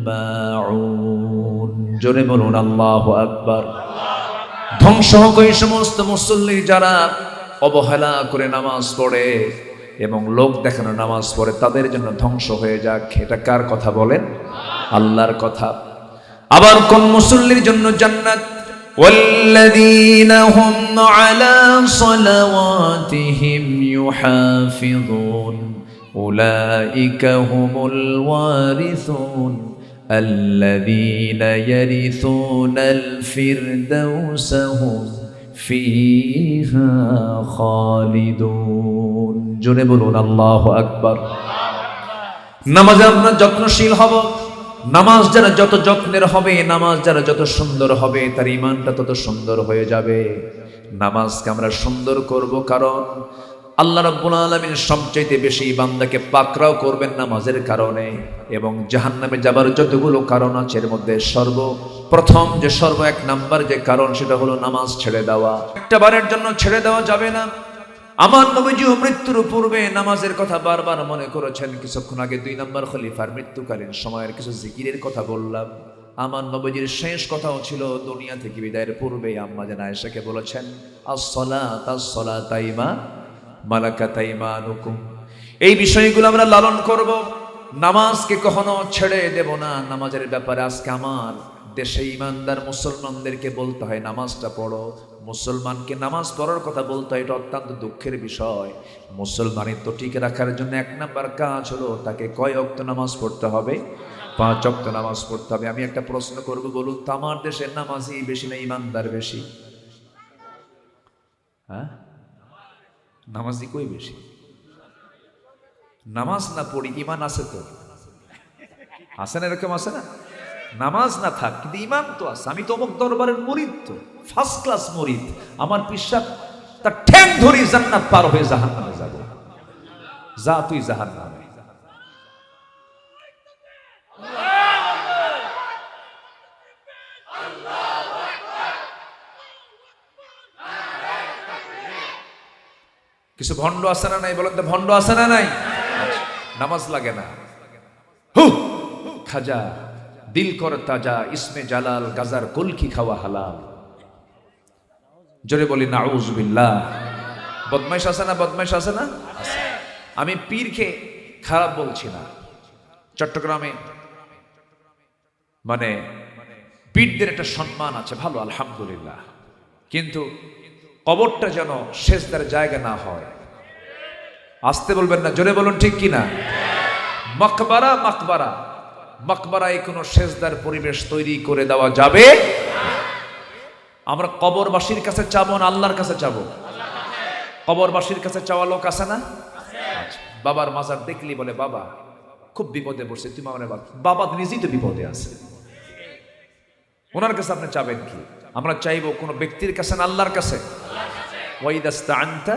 Speaker 4: মাউন। জোরে বলুন আল্লাহু আকবার। ধ্বংস হোক ওই সমস্ত মুসল্লি যারা অবহেলা করে নামাজ পড়ে, এবং লোক দেখানো নামাজ পড়ে তাদের জন্য ধ্বংস হয়ে যাক। এটা কার কথা বলেন? আল্লাহর কথা। আবার কোন মুসল্লির জন্য জান্নাত? والذين هم على صلواتهم يحافظون أولئك هم الوارثون الذين يرثون الفردوس هم فيها خالدون জোরে বলুন আল্লাহু আকবার। নামাজে আমরা যত্নশীল হব। নামাজ যারা যত যত্নের হবে, নামাজ যারা যত সুন্দর হবে, তার ঈমানটা তত সুন্দর হয়ে যাবে। নামাজকে আমরা সুন্দর করব, কারণ আল্লাহ রাব্বুল আলামিন সবচাইতে বেশি বান্দাকে পাকড়াও করবেন নামাজের কারণে। এবং জাহান্নামে যাবার যতগুলো কারণ আছে এর মধ্যে সর্বপ্রথম যে এক নাম্বার যে কারণ, সেটা হলো নামাজ ছেড়ে দেওয়া। একটা বারের জন্য ছেড়ে দেওয়া যাবে না। আমার নবীজি মৃত্যুর পূর্বে নামাজের কথা বারবার মনে করেছেন। কিছুক্ষণ আগে 2 নম্বর খলিফার মৃত্যুকালীন সময়ের কিছু জিকিরের কথা বললাম। আমার নবীজির শেষ কথাও ছিল দুনিয়া থেকে বিদায়ের পূর্বে আম্মা জান আয়েশাকে বলেছেন, আস-সালাত আস-সালাতাইমা মালাকাতাইমানুকুম। এই বিষয়গুলো আমরা লালন করব। নামাজকে কখনো ছেড়ে দেব না। নামাজের ব্যাপারে আজকে আমার দেশে ইমানদার মুসলমানদেরকে বলতে হয় নামাজটা পড়ো। মুসলমানকে নামাজ পড়ার কথা বলতে হয়, এটা অত্যন্ত দুঃখের বিষয়। মুসলমানিত্ব টিকে রাখার জন্য 1 নাম্বার কাজ হলো তাকে কয় ওয়াক্ত নামাজ পড়তে হবে? 5 ওয়াক্ত নামাজ পড়তে হবে। আমি একটা প্রশ্ন করব, বলুন তো আমার দেশের নামাজি বেশি না ইমানদার বেশি? হ্যাঁ, নামাজি কই বেশি? নামাজ না পড়ি ইমান আছে তো? আছে না? এরকম আছে না? নামাজ না থাক কিন্তু ইমান তো আছে। আমি তো অমুক দরবারের মুরিদ, তো ফার্স্ট ক্লাস মুরিদ। আমার পিসাব তার ঠ্যাং ধরি জান্নাত পার হয়ে জাহান্নামে যাব। যা তুই জাহান্নামে। কিছু ভণ্ড আছে না নাই? বলেন তো, ভণ্ড আছে না নাই? নামাজ লাগে না। হু খাজা দিল কর তাজা, ইসমে জালাল গাজার কলকি খাওয়া হালাল। জোরে বলি নাউজুবিল্লাহ। বদমাইশ আছে না? বদমাইশ আছে না? আমি পীরকে খারাপ বলছি না। চট্টগ্রামে মানে পীরদের একটা সম্মান আছে, ভালো, আলহামদুলিল্লাহ। কিন্তু কবরটা যেন সেজদার জায়গা না হয়। আসতে বলবেন না, জোরে বলুন ঠিক কিনা। মাকবারা মাকবারা মাকবারায় কোনো সেজদার পরিবেশ তৈরি করে দেওয়া যাবে। আমরা কবরবাসীর কাছে চাবো না আল্লাহর কাছে চাবো? কবরবাসীর কাছে চাওয়া লোক আছে না? বাবার মাজার দেখলি বলে, বাবা খুব বিপদে পড়ছে, তুমি আমার বাবা নিজেই তো বিপদে আছে, ওনার কাছে আপনি চাবেন কি? আমরা চাইবো কোনো ব্যক্তির কাছে না আল্লাহর কাছে। ওয়াইদাস্তাআনতা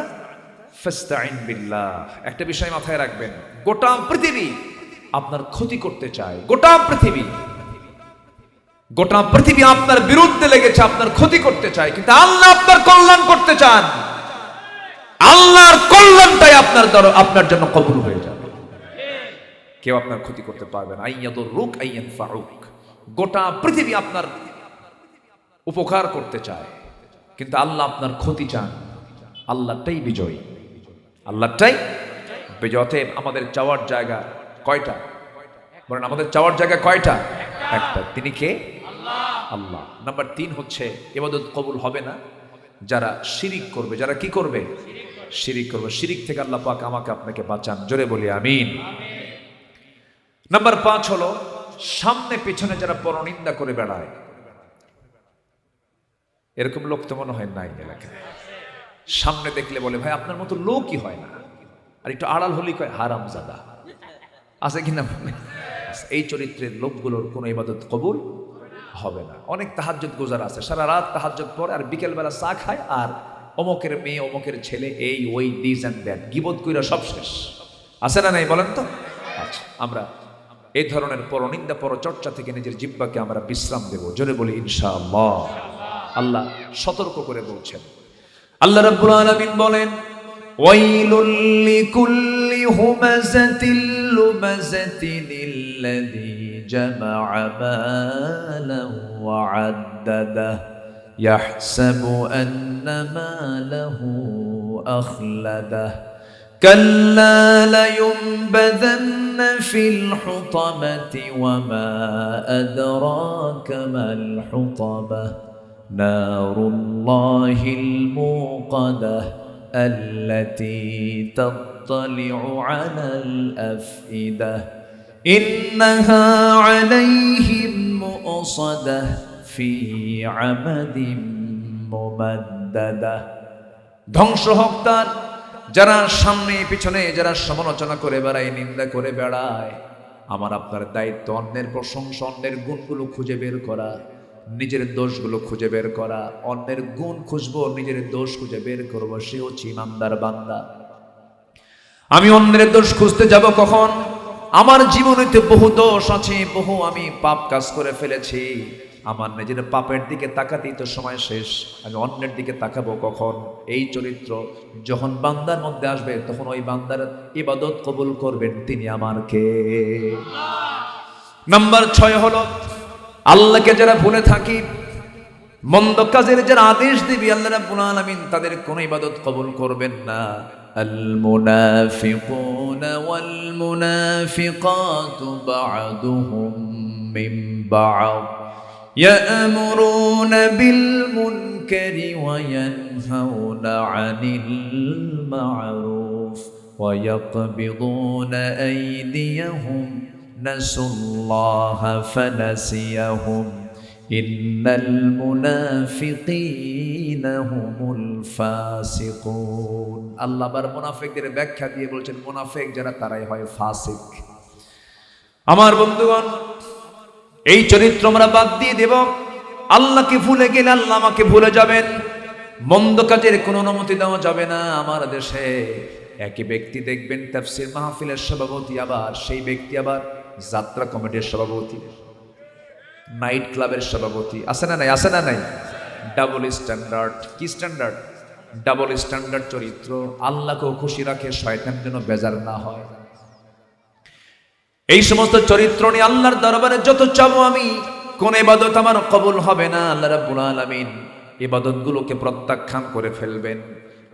Speaker 4: ফাস্তাইন বিল্লাহ। একটা বিষয় মাথায় রাখবেন, গোটা পৃথিবী আপনার ক্ষতি করতে চায়। গোটা পৃথিবী আপনার বিরুদ্ধে লেগেছে, আপনার ক্ষতি করতে চায়, কিন্তু আল্লাহ আপনার কল্যাণ করতে চান। আল্লাহর কল্যাণটাই আপনার জন্য কবুল হয়ে যাবে। কেউ আপনার ক্ষতি করতে পারবে না। আইয়াদুররুক আইয়ানফাউক। গোটা পৃথিবী আপনার উপকার করতে চায়, কিন্তু আল্লাহ আপনার ক্ষতি চান। আল্লাহটাই বিজয়ী, আল্লাহটাই বিজয়। অতএব আমাদের চাওয়ার জায়গা কয়টা? বলেন, আমাদের চাওয়ার জায়গা কয়টা? একটা। তিনি কে? আল্লাহ। নাম্বার 3 হচ্ছে ইবাদত কবুল হবে না যারা শিরিক করবে। যারা কি করবে? শিরিক করবে। শিরিক থেকে আল্লাহ পাক আমাকে আপনাকে বাঁচান। জোরে বলি আমিন। নাম্বার 5 হলো সামনে পেছনে যারা পরনিন্দা করে বেড়ায়। এরকম লোক তো মনে হয় নাই এলাকায়। সামনে দেখলে বলে, ভাই আপনার মতো লোকই হয় না, আর একটু আড়াল হলেই কয় হারামজাদা। আছে কিনা? এই চরিত্রের লোকগুলোর কোনো ইবাদত কবুল হবে না। অনেক তাহাজ্জুদ গুজার আছে, সারা রাত তাহাজ্জুদ পড়ে আর বিকেলবেলা চা খায় আর অমুকের মেয়ে অমুকের ছেলে এই ওই দিস এন্ড দ্যাট গিবত কইরা সব শেষ। আছে না নাই বলেন তো? আচ্ছা, আমরা এই ধরনের পরনিন্দা পরচর্চা থেকে নিজের জিহ্বাকে আমরা বিশ্রাম দেব। জোরে বলি ইনশাআল্লাহ। আল্লাহ সতর্ক করে বলছেন। আল্লাহ রাব্বুল আলামিন বলেন, ওয়াইলুল লিকুল্লি হুমাযাতিল লুমাযাতিনিল্লাযী জামা'a মালান ওয়া 'আদ্দাদাহু ইয়াহসাবু আন্না মালাহু আখলাদাহু كلا لينبذن في الحطمة وما أدراك ما الحطمة نار الله الموقدة التي تطلع على الأفئدة إنها عليهم مؤصدة في عمد ممددة ধ্বংস হোক তার যারা সামনে পিছনে যারা সমালোচনা করে বেড়ায়, নিন্দা করে বেড়ায়। আমার আপনার দায়িত্ব অন্যের প্রশংসা, অন্যের গুণগুলো খুঁজে বের করা, নিজের দোষগুলো খুঁজে বের করা। অন্যের গুণ খুঁজবো, নিজের দোষ খুঁজে বের করব, সে হচ্ছে ইমানদার বান্দা। আমি অন্যের দোষ খুঁজতে যাব কখন? আমার জীবনেতে বহু দোষ আছে, বহু আমি পাপ কাজ করে ফেলেছি। আমার নিজের পাপের দিকে তাকাতেই তো সময় শেষ, আমি অন্যের দিকে তাকাবো কখন? এই চরিত্র যখন বান্দার মধ্যে আসবে, তখন ওই বান্দার ইবাদত কবুল করবেন তিনি আমার কে? নাম্বার 6 হলো আল্লাহকে যারা ভুলে থাকি, মন্দ কাজের যারা আদেশ দিবি আল্লাহ রাব্বুল আলামিন তাদের কোনো ইবাদত কবুল করবেন না। আল মুনাফিকুনা ওয়াল মুনাফিকাতু বা'দুহুম মিন বা'দ يأمرون بالمنكر وينهون عن المعروف ويقبضون أيديهم نسوا الله فنسيهم إن المنافقين هم الفاسقون আল্লাহ বার মুনাফিকদের ব্যাখ্যা দিয়ে বলছেন মুনাফিক যারা তারাই হয় ফাসিক। আমার বন্ধুগণ, এই চরিত্র আমরা বাদ দিয়ে দেব। আল্লাহকে ভুলে গেলে আল্লাহ আমাকে ভুলে যাবেন। মন্দ কাজের কোনো অনুমতি দেওয়া যাবে না। আমার দেশে একই ব্যক্তি দেখবেন তাফসীর মাহফিলের সভাপতি, আবার সেই ব্যক্তি আবার যাত্রা কমিটির সভাপতি, নাইট ক্লাবের সভাপতি। আছে না নাই? আছে না নাই? Double standard. কি স্ট্যান্ডার্ড? ডাবল স্ট্যান্ডার্ড চরিত্র। আল্লাহকেও খুশি রাখে, শয়তান যেন বেজার না হয়। এই সমস্ত চরিত্র নিয়ে আল্লাহর দরবারে যত চাবো আমি, কোন ইবাদত আমার কবুল হবে না। আল্লাহ রাব্বুল আলামিন ইবাদতগুলোকে প্রত্যাখ্যান করে ফেলবেন।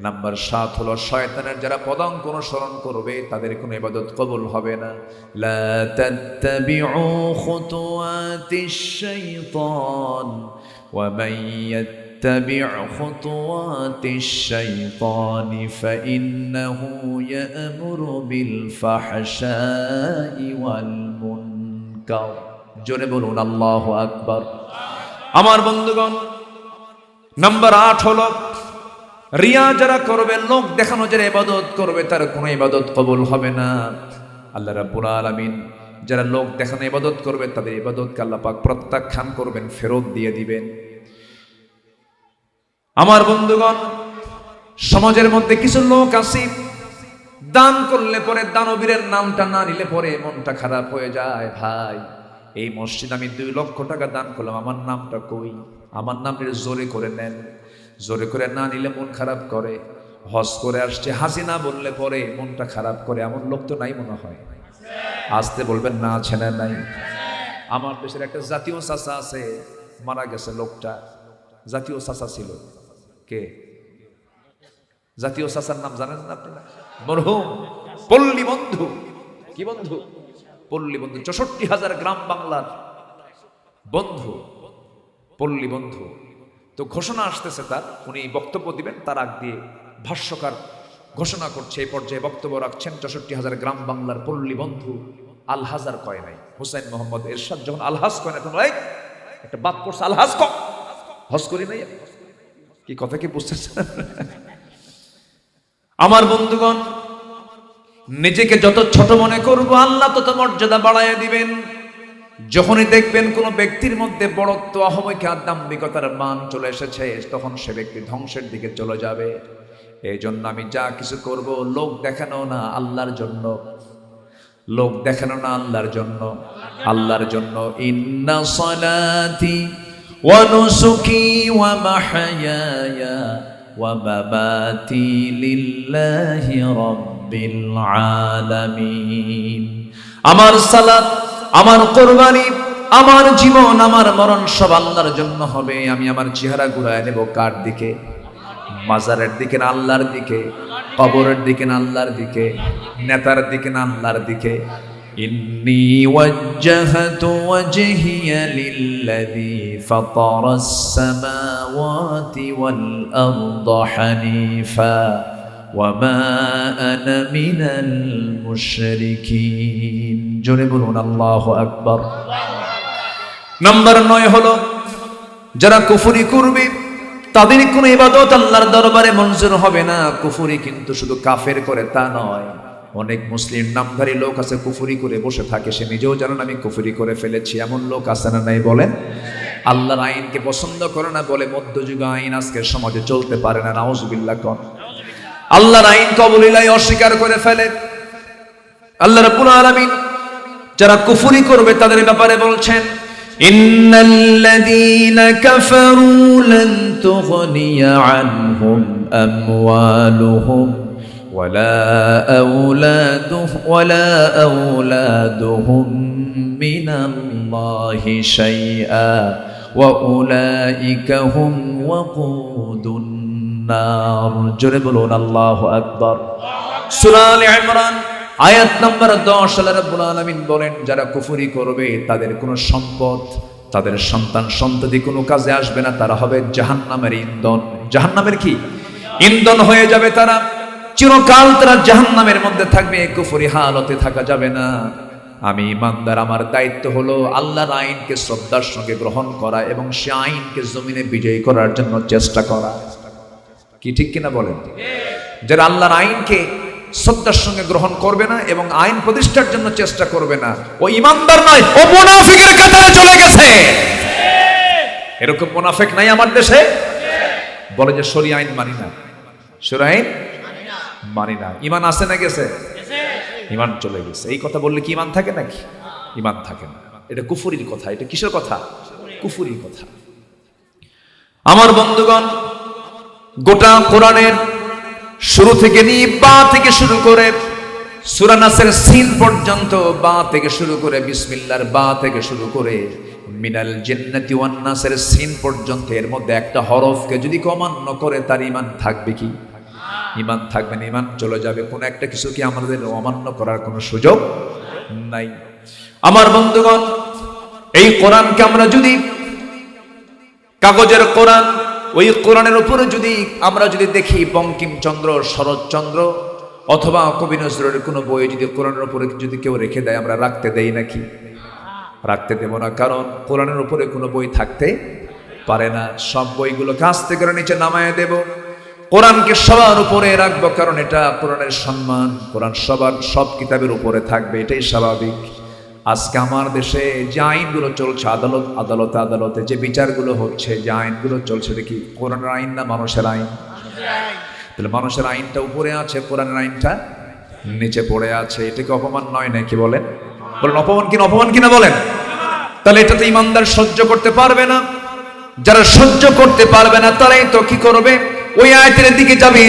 Speaker 4: নাম্বার 7 হলো শয়তানের যারা পদাঙ্ক অনুসরণ করবে তাদের কোনো ইবাদত কবুল হবে না। লা তাত্তাবিউ খুতুওয়াতিশ শাইতান ওয়া মান يتبع خطوات الشيطان فإنه يأمر بالفحشاء والمنكر জোরে বলুন আল্লাহু আকবার। আমার বন্ধুগণ, নাম্বার 8 হলো রিয়া যারা করবে, লোক দেখানো যারা ইবাদত করবে তার কোনো ইবাদত কবুল হবে না। আল্লাহ রাব্বুল আলামিন যারা লোক দেখানো ইবাদত করবে তাদের ইবাদতকে আল্লাহ পাক প্রত্যাখ্যান করবেন, ফেরত দিয়ে দিবেন। আমার বন্ধুগণ, সমাজের মধ্যে কিছু লোক আছে দান করলে পরে দানবীরের নামটা না নিলে পরে মনটা খারাপ হয়ে যায়। ভাই, এই মসজিদ আমি 2 লক্ষ টাকা দান করলাম, আমার নামটা কই? আমার নামের জোরে করে নেন, জোরে করে না নিলে মন খারাপ করে। হজ করে আসছে হাসি না বললে পরে মনটা খারাপ করে, এমন লোক তো নাই মনে হয়? আসতে বলবেন না, আছে না নাই? আমার দেশের একটা জাতীয় চাচা আছে, মারা গেছে লোকটা। জাতীয় চাচা ছিল কে? জাতীয় চাচার নাম জানেন না আপনারা? মরহুম পল্লী বন্ধু। কি বন্ধু? পল্লী বন্ধু। 64,000 গ্রাম বাংলার বন্ধু, পল্লী বন্ধু। তো ঘোষণা আসতেছে তার, উনি বক্তব্য দিবেন, তার আগ দিয়ে ভাষ্যকার ঘোষণা করছে এই পর্যায়ে বক্তব্য রাখছেন 64,000 গ্রাম বাংলার পল্লী বন্ধু আলহাজার কয় নাই হুসাইন মোহাম্মদ এরশাদ। যখন আলহাজ কয় না, তখন একটা বাদ পড়ছে, আলহাজ হজ করি নাই। কি কথা কি বুঝতেছেন? আমার বন্ধুগণ, নিজেকে যত ছোট মনে করব আল্লাহ তত মর্যাদা বাড়াইয়া দিবেন। যখনই দেখবেন কোন ব্যক্তির মধ্যে বড়ত্ব, অহমিকা, দাম্ভিকতার মান চলে এসেছে, তখন সে ব্যক্তি ধ্বংসের দিকে চলে যাবে। এই জন্য আমি যা কিছু করব লোক দেখানো না, আল্লাহর জন্য। লোক দেখানো না, আল্লাহর জন্য। আল্লাহর জন্য। ইন্না সালাতি ওয়া নুসুকি ওয়া মাহইয়ায়া ওয়া মামাতি লিল্লাহি রাব্বিল আলামিন। আমার সালাত, আমার কুরবানি, আমার জীবন, আমার মরণ সব আল্লাহর জন্য হবে। আমি আমার চেহারা ঘুরায় নেব কার দিকে? মাজারের দিকে না আল্লাহর দিকে? কবরের দিকে না আল্লাহর দিকে, নেতার দিকে না আল্লাহর দিকে? ইন্নী ওয়াজ্জাহতু ওয়াজহিয়া লিল্লাযী ফাতারাস সামাওয়াতি ওয়াল আরদা হানিফা ওয়া মা আনা মিনাল মুশরিকিন। জোরে বলুন আল্লাহু আকবার। নাম্বার 9 হলো যারা কুফরি করবে তাদের কোনো ইবাদত আল্লাহর দরবারে মঞ্জুর হবে না। কুফরি কিন্তু শুধু কাফের করে তা নয়, অনেক মুসলিম নামধারী লোক আছে কুফরি করে বসে থাকে, সে নিজেও জানেন আমি কুফরি করে ফেলেছি, এমন লোক আছে না নাই বলেন? আল্লাহর আইনকে পছন্দ করে না বলে মধ্যযুগ আইন আজকে সমাজে চলতে পারে না। নাউজুবিল্লাহ কোন আল্লাহর আইন কবুলিলাই অস্বীকার করে ফেলে। আল্লাহ রাব্বুল আলামিন যারা কুফরি করবে তাদের ব্যাপারে বলছেন, ইন্নাল্লাযীনা কাফারু লান তুগনিয়া আনহুম আমওয়ালুহুম ওয়ালা আওলাদুহুম মিনাল্লাহি শাইআ ওয়া উলাইকা হুম ওয়াকুদুন নার। জোরে বলুন আল্লাহু আকবার। সূরা আলে ইমরান আয়াত নাম্বার 10 আল্লাহ রাব্বুল আলামিন বলেন, যারা কুফরি করবে তাদের কোনো সম্পদ, তাদের সন্তান সন্ততি কোনো কাজে আসবে না, তারা হবে জাহান্নামের ইন্ধন। জাহান্নামের কি ইন্ধন হয়ে যাবে তারা, চিরকাল তারা জাহান্নামের মধ্যে থাকবে, কুফরি হালতে থাকা যাবে না। আমি ইমানদার, আমার দায়িত্ব হলো আল্লাহর আইনকে শ্রদ্ধার সঙ্গে গ্রহণ করা এবং সে আইনকে জমিনে বিজয়ী করার জন্য চেষ্টা করা। কি ঠিক কিনা বলেন? যারা আল্লাহর আইনকে শ্রদ্ধার সঙ্গে গ্রহণ করবে না এবং আইন প্রতিষ্ঠার জন্য চেষ্টা করবে না, ও ইমানদার নয়, ও মুনাফিকের কাতারে চলে গেছে। এরকম মুনাফিক নাই আমার দেশে? বলে যে শরীয়ত আইন মানি না, শরীয়ত আইন মানি না। ঈমান আছে না গেছে? ঈমান চলে গেছে। এই কথা বললে কি ঈমান থাকে নাকি? ঈমান থাকে না। এটা কুফরির কথা। এটা কিসের কথা? কুফরির কথা। আমার বন্ধুগণ, গোটা কোরআনের শুরু থেকে নিয়ে বা থেকে শুরু করে সূরা নাসের সিন পর্যন্ত, বা থেকে শুরু করে বিসমিল্লাহর বা থেকে শুরু করে মিনাল জিন্নাতি ওয়ান নাসের সিন পর্যন্ত, এর মধ্যে একটা হরফকে যদি অমান্য করে তার ঈমান থাকবে কি? ঈমান থাকবে না, ঈমান চলে যাবে। কোন একটা কিছু কি আমাদের অমান্য করার কোনো সুযোগ নাই। আমার বন্ধুগণ, এই কোরআনকে আমরা যদি কাগজের কোরআন, ওই কোরআনের উপরে যদি আমরা যদি দেখি বঙ্কিমচন্দ্র, শরৎচন্দ্র অথবা কবি নজরুলের কোনো বই যদি কোরআনের উপরে যদি কেউ রেখে দেয়, আমরা রাখতে দেই নাকি? রাখতে দেব না, কারণ কোরআনের উপরে কোনো বই থাকতে পারে না। সব বইগুলোকে আস্তে করে নিচে নামায় দেব, কোরআনকে সবার উপরে রাখবো, কারণ এটা কোরআনের সম্মান। কোরআন সবার, সব কিতাবের উপরে থাকবে, এটাই স্বাভাবিক। আজকে আমার দেশে যে আইনগুলো চলছে, আদালতে যে বিচারগুলো হচ্ছে, যে আইনগুলো চলছে, দেখি কোরআনের আইন না মানুষের আইন? তাহলে মানুষের আইনটা উপরে আছে, কোরআনের আইনটা নিচে পড়ে আছে। এটাকে অপমান নয় নাকি? বলেন অপমান কিনা? অপমান কিনা বলেন? তাহলে এটা তো ইমানদার সহ্য করতে পারবে না। যারা সহ্য করতে পারবে না তারাই তো কি করবে? ওই আয়াতের দিকে যাবে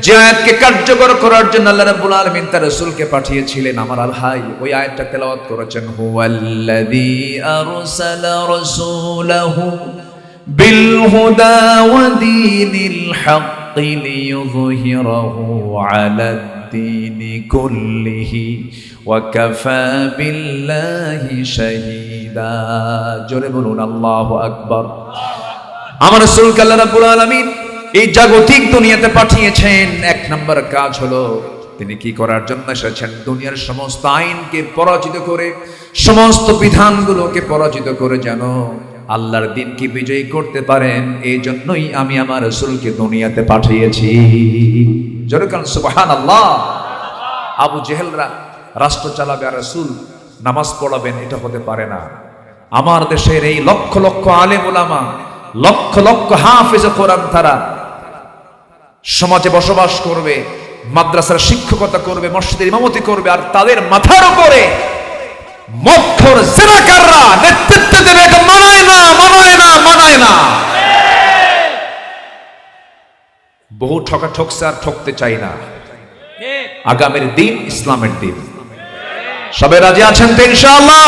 Speaker 4: যে আয়াতকে কার্যকর করার জন্য আল্লাহ রাব্বুল আলামিন তার রাসূলকে পাঠিয়েছিলেন। আমার ভাই ওই আয়াতটা তেলাওয়াত করেছেন, হুয়াল্লাযী আরসালা রাসূলাহু বিল হুদা ওয়া দীনিল হাক্কি লিইয়ুযহিরাহু আলাদ দীনি কুল্লিহি ওয়া কাফা বিল্লাহি শাহীদা। জোরে বলুন আল্লাহু আকবার। আমার রাসূলকে আল্লাহ রাব্বুল আলামিন এই জাগতিক দুনিয়াতে পাঠিয়েছেন। এক নম্বর কাজ হলো তিনি কি করার জন্য এসেছেন? দুনিয়ার সমস্ত আইনকে পরাজিত করে, সমস্ত বিধানগুলোকে পরাজিত করে যেন আল্লাহর দিনকে বিজয়ী করতে পারেন। এই জন্যই আমি আমার রাসূলকে দুনিয়াতে পাঠিয়েছি। জোরে বলুন সুবহানাল্লাহ। আবু জেহেলরা রাষ্ট্র চালাবে আর রাসূল নামাজ পড়াবেন, এটা হতে পারে না। আমার দেশের এই লক্ষ লক্ষ আলেম ওলামা, লক্ষ লক্ষ হাফেজ কোরআন তারা সমাজে বসবাস করবে, মাদ্রাসার শিক্ষকতা করবে, মসজিদের ইমামতি করবে, আর তাদের মাথার উপরে মক্খর জিনাকাররা নেতৃত্ব দেবে। এটা মানায় না, মানায় না, মানায় না। বহু ঠকা ঠকছে, আর ঠকতে চাই না। আগামীর দিন ইসলামের দিন। সবাই রাজি আছেন তো ইনশাআল্লাহ?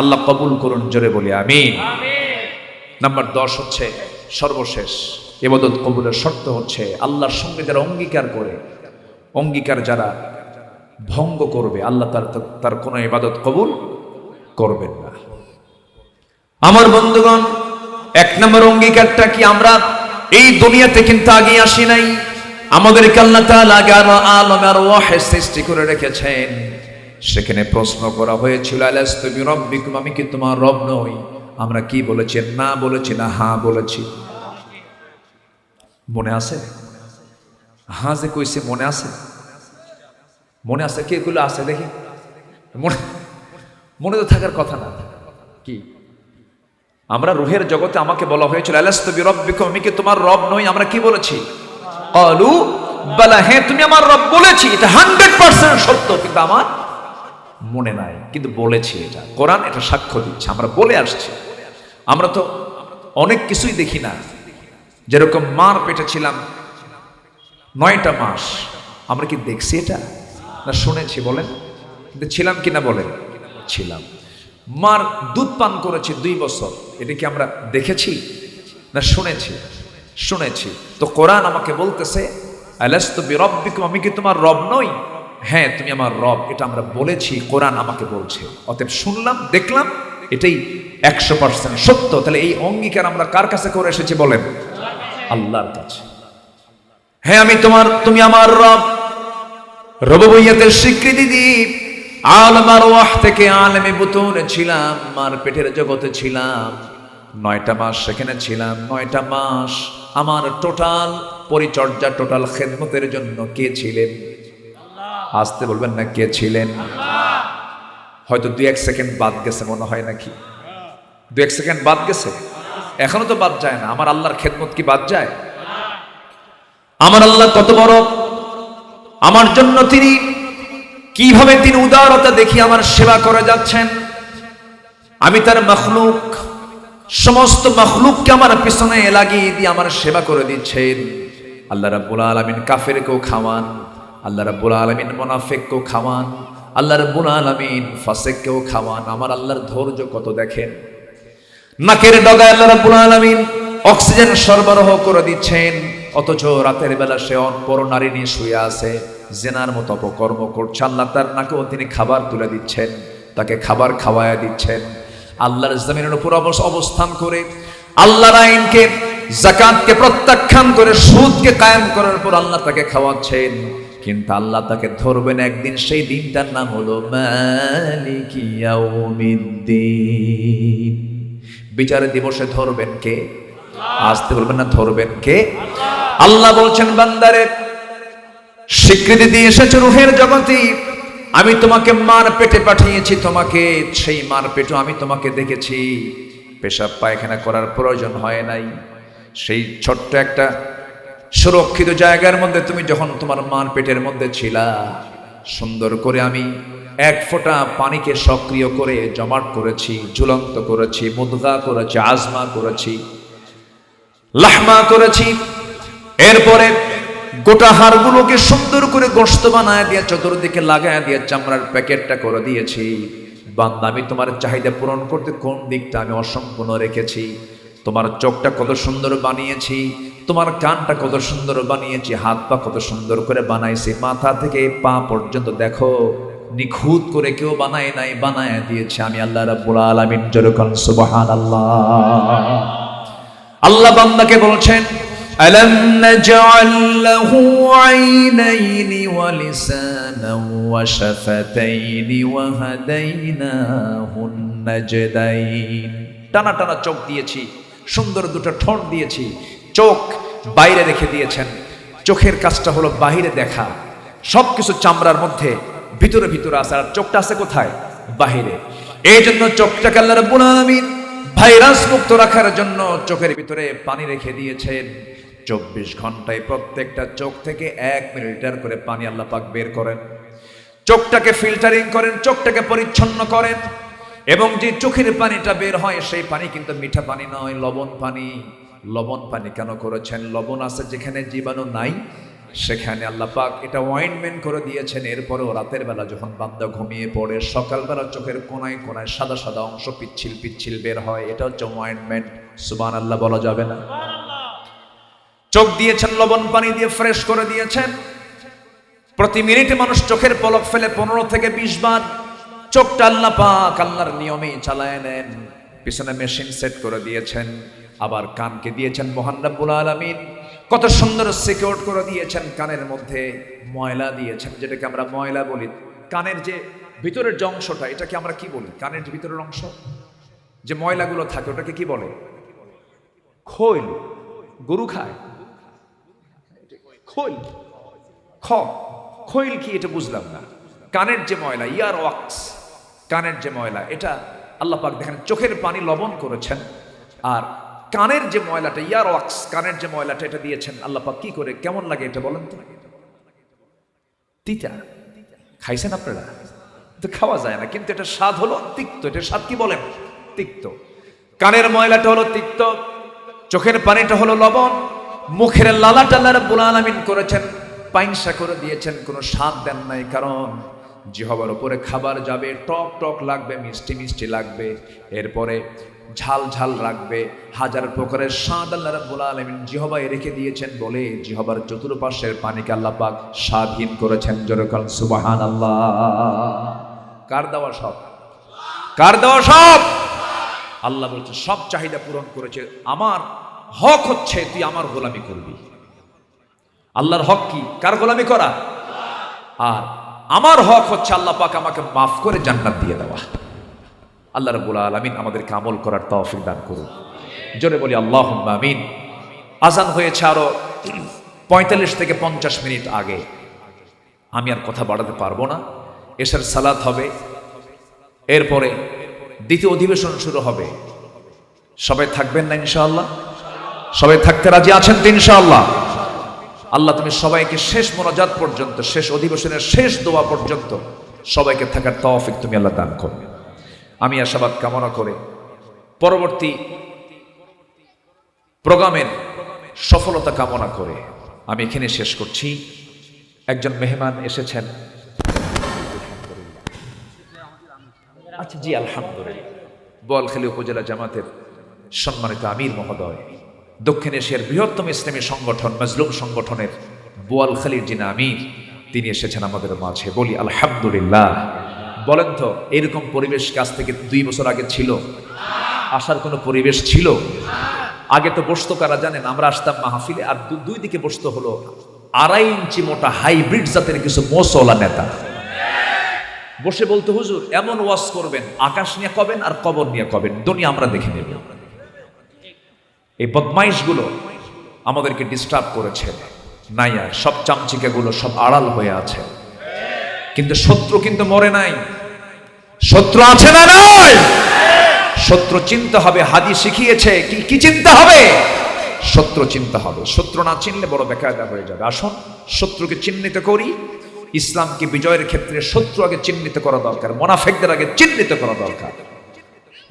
Speaker 4: আল্লাহ কবুল করুন, জোরে বলি আমিন। নাম্বার 10 হচ্ছে সর্বশেষ, ইবাদত কবুলের শর্ত হচ্ছে আল্লাহর সঙ্গে যারা অঙ্গীকার করে, অঙ্গীকার যারা ভঙ্গ করবে আল্লাহ তার কোনো ইবাদত কবুল করবেন না। আমার বন্ধুগণ, এক নম্বর অঙ্গীকারটা কি? আমরা এই দুনিয়াতে কিন্তু আগে আসি নাই, আমাদেরকে আল্লাহ তাআলা আলমের ওয়াহে সৃষ্টি করে রেখেছেন। সেখানে প্রশ্ন করা হয়েছিল, আলাস্তু বিরাব্বিকুম, আমি কি তোমার রব নই? আমরা কি বলেছি? না বলেছি না হ্যাঁ বলেছি? মনে আছে? হ্যাঁ যে কইছে মনে আছে? মনে আছে? কে গুলো আছে দেখি, মনে মনে তো থাকার কথা না কি? আমরা রুহের জগতে আমাকে বলা হয়েছিল আলাস্তু বিরাব্বিকুম, আমি কি তোমার রব নই? আমরা কি বলেছি? ক্বালু বালা, হ্যাঁ তুমি আমার রব বলেছি, এটা 100% সত্য, কিন্তু আমার মনে নাই, কিন্তু বলেছি। এটা কোরআন এটা সাক্ষ্য দিচ্ছে, আমরা বলে আসছি। আমরা তো অনেক কিছুই দেখি না, যেরকম মার পেটে ছিলাম 9টা মাস, আমরা কি দেখছি এটা না শুনেছি? বলেন, কিন্তু ছিলাম কিনা বলেন? ছিলাম। মার দুধ পান করেছি 2 বছর, এটা কি আমরা দেখেছি না শুনেছি? শুনেছি। তো কোরআন আমাকে বলতেছে আলাস্তু বিরাব্বিকুম, আমি কি তোমার রব নই? হ্যাঁ তুমি আমার রব, এটা আমরা বলেছি, কোরআন আমাকে বলছে। অতএব শুনলাম, দেখলাম, এটাই 100% সত্য। তাহলে এই অঙ্গীকার আমরা কার কাছে করে এসেছি বলেন? আল্লাহর কাছে। হ্যাঁ তুমি আমার রব, রুবুবিয়্যতের স্বীকৃতি দিই। আলম আরওয়াহ থেকে আলেমে বুতুনে ছিলাম, মার পেটের জগতে ছিলাম, 9টা মাস সেখানে ছিলাম। 9টা মাস আমার টোটাল পরিচর্যা, টোটাল খেদমতের জন্য কে ছিলেন? আসতে বলবেন না, কে ছিলেন? হয়তো 2-1 সেকেন্ড বাদ গেছে মনে হয়, নাকি 2-1 সেকেন্ড বাদ গেছে? এখনো তো বাদ যায় না। আমার আল্লাহর খেদমত কি বাদ যায়? আমার আল্লাহ কত বড় আমার জন্য, তিনি কিভাবে তিনি উদারতা দেখি আমার সেবা করে যাচ্ছেন। আমি তার মখলুক, সমস্ত মখলুককে আমার পিছনে লাগিয়ে দিয়ে আমার সেবা করে দিচ্ছেন। আল্লাহ রাব্বুল আলামিন কাফেরকেও খাওয়ান, আল্লাহ রাব্বুল আলামিন মুনাফিককেও খাওয়ান, আল্লাহ রাব্বুল আলামিন ফাসিককেও খাওয়ান। আমার আল্লাহর ধৈর্য কত দেখেন। নাকের ডগায় আল্লাহ রাব্বুল আলামিন অক্সিজেন সরবরাহ করে দিচ্ছেন, অথচ রাতের বেলা সে অপর নারী নিয়ে শুয়ে আছে, জেনার মতো অপকর্ম করছে। আল্লাহ তার নাকেও তিনি খাবার তুলে দিচ্ছেন, তাকে খাবার খাওয়ায়া দিচ্ছেন। আল্লাহর জমিনের উপর অবস্থান করে আল্লাহর আইনকে, যাকাতকে প্রত্যাখ্যান করে সুদকে কায়েম করার পর আল্লাহ তাকে খাওয়াচ্ছেন। কিন্তু আল্লাহ তাকে ধরবেন একদিন, সেই দিনটার নাম হলো মালিকি ইয়াউমিদ্দিন। বিচার দিবসে ধরবেন কে? আসতে বলবেন না, ধরবেন কে? আল্লাহ বলছেন, বান্দারে স্বীকৃতি দিয়ে এসেছে রুহের জগতে, আমি তোমাকে মার পেটে পাঠিয়েছি, তোমাকে সেই মার পেটে আমি তোমাকে দেখেছি। পেশাব পায়খানা করার প্রয়োজন হয় নাই। সেই ছোট্ট একটা সুরক্ষিত জায়গার মধ্যে তুমি যখন তোমার মার পেটের মধ্যে ছিলা, সুন্দর করে আমি 1 ফোঁটা পানিকে সক্রিয় করে জমাট করেছি, ঝুলন্ত করেছি, মুদগা করেছি, আজমা করেছি, লাহমা করেছি। এরপরে গোটা হাড়গুলোকে সুন্দর করে গোশত বানায় দিয়ে চতুর্দিকে লাগায় দিয়ে চামড়ার প্যাকেটটা করে দিয়েছি। বান্দা, আমি তোমার চাহিদা পূরণ করতে কোন দিকটা আমি অসম্পূর্ণ রেখেছি? তোমার চোখটা কত সুন্দর বানিয়েছি, তোমার কানটা কত সুন্দর বানিয়েছি, হাত পা কত সুন্দর করে বানাইছি, মাথা থেকে পা পর্যন্ত দেখো নিখুঁত করে কেউ বানায় নাই, বানায় দিয়েছে আমি আল্লাহ রাব্বুল আলামিন। যেরকম সুবহানাল্লাহ। আল্লাহ বান্দাকে বলছেন, আলাম নাজআল লাহু আইনাইনি ওয়া লিসানান ওয়া শাফাতাইনি ওয়া হাদাইনাহুন নাজদাইন। টানা টানা চোখ দিয়েছি, সুন্দর 2টা ঠোঁট দিয়েছি। চোখ বাইরে রেখে দিয়েছেন, চোখের কাজটা হলো বাহিরে দেখা, সবকিছু চামড়ার মধ্যে ভিতরে ভিতরে আছে, আর চোখটা আছে কোথায়? বাহিরে। এই জন্য চোখটাকে আল্লাহ রাব্বুল আলামিন ভাইরাস মুক্ত রাখার জন্য চোখের ভিতরে পানি রেখে দিয়েছেন। 24 ঘন্টায় প্রত্যেকটা চোখ থেকে 1 মিলিলিটার করে পানি আল্লাহ পাক বের করেন। চোখটাকে ফিল্টারিং করেন, চোখটাকে পরিচ্ছন্ন করেন। এবং যে চোখের পানিটা বের হয় সেই পানি কিন্তু মিঠা পানি নয়, লবণ পানি। লবণ পানি কেন করেছেন? লবণ আছে যেখানে জীবাণু নাই, সেখানে আল্লাহ পাক এটা অয়েন্টমেন্ট করে দিয়েছেন। এরপরেও রাতের বেলা যখন বান্দা ঘুমিয়ে পড়ে, সকালবেলা চোখের কোনায় কোনায় সাদা সাদা অংশ পিচ্ছিল পিচ্ছিল বের হয়, এটা হচ্ছে অয়েন্টমেন্ট। সুবহানাল্লাহ বলা যাবে না? চোখ দিয়েছেন লবণ পানি দিয়ে ফ্রেশ করে দিয়েছেন। প্রতি মিনিটে মানুষ চোখের পলক ফেলে 15 থেকে 20 বার চোখটা আল্লাহ পাক আল্লাহর নিয়মে চালায় নেন। পিছনে মেশিন সেট করে দিয়েছেন। আবার কানকে দিয়েছেন মহান রব্বুল আলামিন কত সুন্দর সিকিউর করে দিয়েছেন। কানের মধ্যে ময়লা দিয়েছেন, যেটাকে আমরা ময়লা বলি। কানের যে ভিতরের যে অংশটা, এটাকে আমরা কি বলি? কানের যে ভিতরের অংশ যে ময়লাগুলো থাকে ওটাকে কি বলে? খৈল। গরু খায় খৈল। খৈল কি এটা বুঝলাম না। কানের যে ময়লা, ইয়ার ওয়াক্স, কানের যে ময়লা, এটা আল্লাহ পাক দেখেন চোখের পানি লবণ করেছেন। আর কানের যে ময়লাটা, ইয়ার ওয়াক্স, কানের যে ময়লাটা, এটা দিয়েছেন আল্লাহ পাক কি করে? কেমন লাগে এটা বলেন তো? তিতা। খাইছেন আপনারা? তো খাওয়া যায় না, কিন্তু এটা স্বাদ হলো তিক্ত। এটা স্বাদ কি বলেন? তিক্ত। কানের ময়লাটা হলো তিক্ত, চোখের পানিটা হলো লবণ, মুখের লালাটা আল্লাহ রাব্বুল আলামিন করেছেন পাইনসা করে দিয়েছেন, কোনো স্বাদ দেন নাই। কারণ জিহ্বার উপরে খাবার যাবে, টক টক লাগবে, মিষ্টি মিষ্টি লাগবে, এরপরে ঝাল ঝাল রাখবে, হাজার প্রকারের স্বাদ আল্লাহ রাব্বুল আলামিন জিহ্বায় রেখে দিয়েছেন বলে জিহ্বার চতুর্পাশের পানিকে আল্লাহ পাক স্বাধীন করেছেন। জোরে বলেন সুবহানাল্লাহ। কার দেওয়া সব? কার দেওয়া সব? আল্লাহ বলছে সব চাহিদা পূরণ করেছে। আমার হক হচ্ছে তুই আমার গোলামি করবি। আল্লাহর হক কি? কার গোলামি করা। আর আমার হক হচ্ছে আল্লাহ পাক আমাকে মাফ করে জান্নাত দিয়ে দেওয়া। আল্লাহ রাব্বুল আলামিন আমাদেরকে আমল করার তৌফিক দান করুন। জোরে বলি আল্লাহুম্মা আমিন। আজান হয়েছে আরো 45 থেকে 50 মিনিট আগে। আমি আর কথা বাড়াতে পারবো না। এশার সালাত হবে, এরপরে দ্বিতীয় অধিবেশন শুরু হবে। সবাই থাকবেন না ইনশাআল্লাহ? সবাই থাকতে রাজি আছেন তো ইনশাআল্লাহ? আল্লাহ তুমি সবাইকে শেষ মোনাজাত পর্যন্ত, শেষ অধিবেশনের শেষ দোয়া পর্যন্ত সবাইকে থাকার তৌফিক তুমি আল্লাহ দান করবে। আমি আশাবাদ কামনা করে পরবর্তী প্রোগ্রামের সফলতা কামনা করে আমি এখানে শেষ করছি। একজন মেহমান এসেছেন। আচ্ছা জি, আলহামদুলিল্লাহ। বোয়ালখালী উপজেলা জামাতের সম্মানিত আমির মহোদয়, দক্ষিণ এশিয়ার বৃহত্তম ইসলামী সংগঠন মাজলুম সংগঠনের বোয়ালখালীর যিনি আমির, তিনি এসেছেন আমাদের মাঝে। বলি আলহামদুলিল্লাহ। বলেন তো এরকম পরিবেশ কাছ থেকে 2 বছর আগে ছিল? আসার কোনো পরিবেশ ছিল? আগে তো বসতো কারা জানেন? আমরা আসতাম মাহফিলে, আর দুই দিকে বসতো হলো 2.5 ইঞ্চি মোটা হাইব্রিড জাতের কিছু মোসওয়ালা নেতা। বসে বলতো হুজুর এমন ওয়াজ করবেন, আকাশ নিয়ে কবেন আর কবর নিয়ে কবেন, দুনিয়া আমরা দেখে নেব। এই বদমাইশগুলো আমাদেরকে ডিস্টার্ব করেছে। নাই আর সব চামচিকাগুলো সব আড়াল হয়ে আছে, কিন্তু শত্রু কিন্তু মরে নাই। শত্রু আছে না নাই? শত্রু চিনতে হবে। হাদিস শিখিয়েছে কি চিনতে হবে? শত্রু চিনতে হবে। শত্রু না চিনলে বড় বেকায়দা হয়ে যাবে। আসুন শত্রুকে চিহ্নিত করি। ইসলামকে বিজয়ের ক্ষেত্রে শত্রু আগে চিহ্নিত করা দরকার, মুনাফিকদের আগে চিহ্নিত করা দরকার।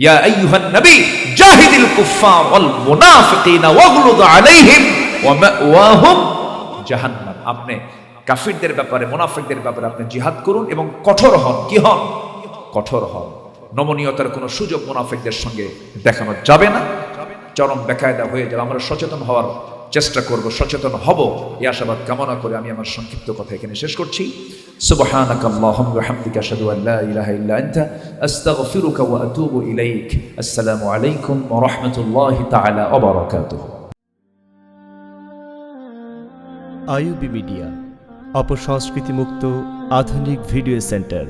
Speaker 4: ইয়া আইয়ুহান নবী জাহিদিল কুফফার ওয়াল মুনাফিকিনা ওয়াগলুদ আলাইহিম ওয়া মাওয়াহুম জাহান্নাম। আপনি কাফিরদের ব্যাপারে, মুনাফিকদের ব্যাপারে আপনি জিহাদ করুন এবং কঠোর হন। কি হন? কঠোর হন। নমনীয়তার কোনো সুযোগ মুনাফিকদের সঙ্গে দেখানো যাবে না, চরম বেকায়দা হয়ে যাবে। আমরা সচেতন হওয়ার চেষ্টা করব, সচেতন হব, এই আশাবাদ কামনা করে আমি আমার সংক্ষিপ্ত কথা এখানে শেষ করছি। সুবহানাকা আল্লাহুম্মা ওয়া বিহামদিকা আশহাদু আল লা ইলাহা ইল্লা আনতা আস্তাগফিরুকা ওয়া আতুবু ইলাইক। আসসালামু আলাইকুম ওয়া রাহমাতুল্লাহি তাআলা ওয়া বারাকাতুহু।
Speaker 6: আইইউবি মিডিয়া, অপসংস্কৃতি মুক্ত আধুনিক ভিডিও সেন্টার।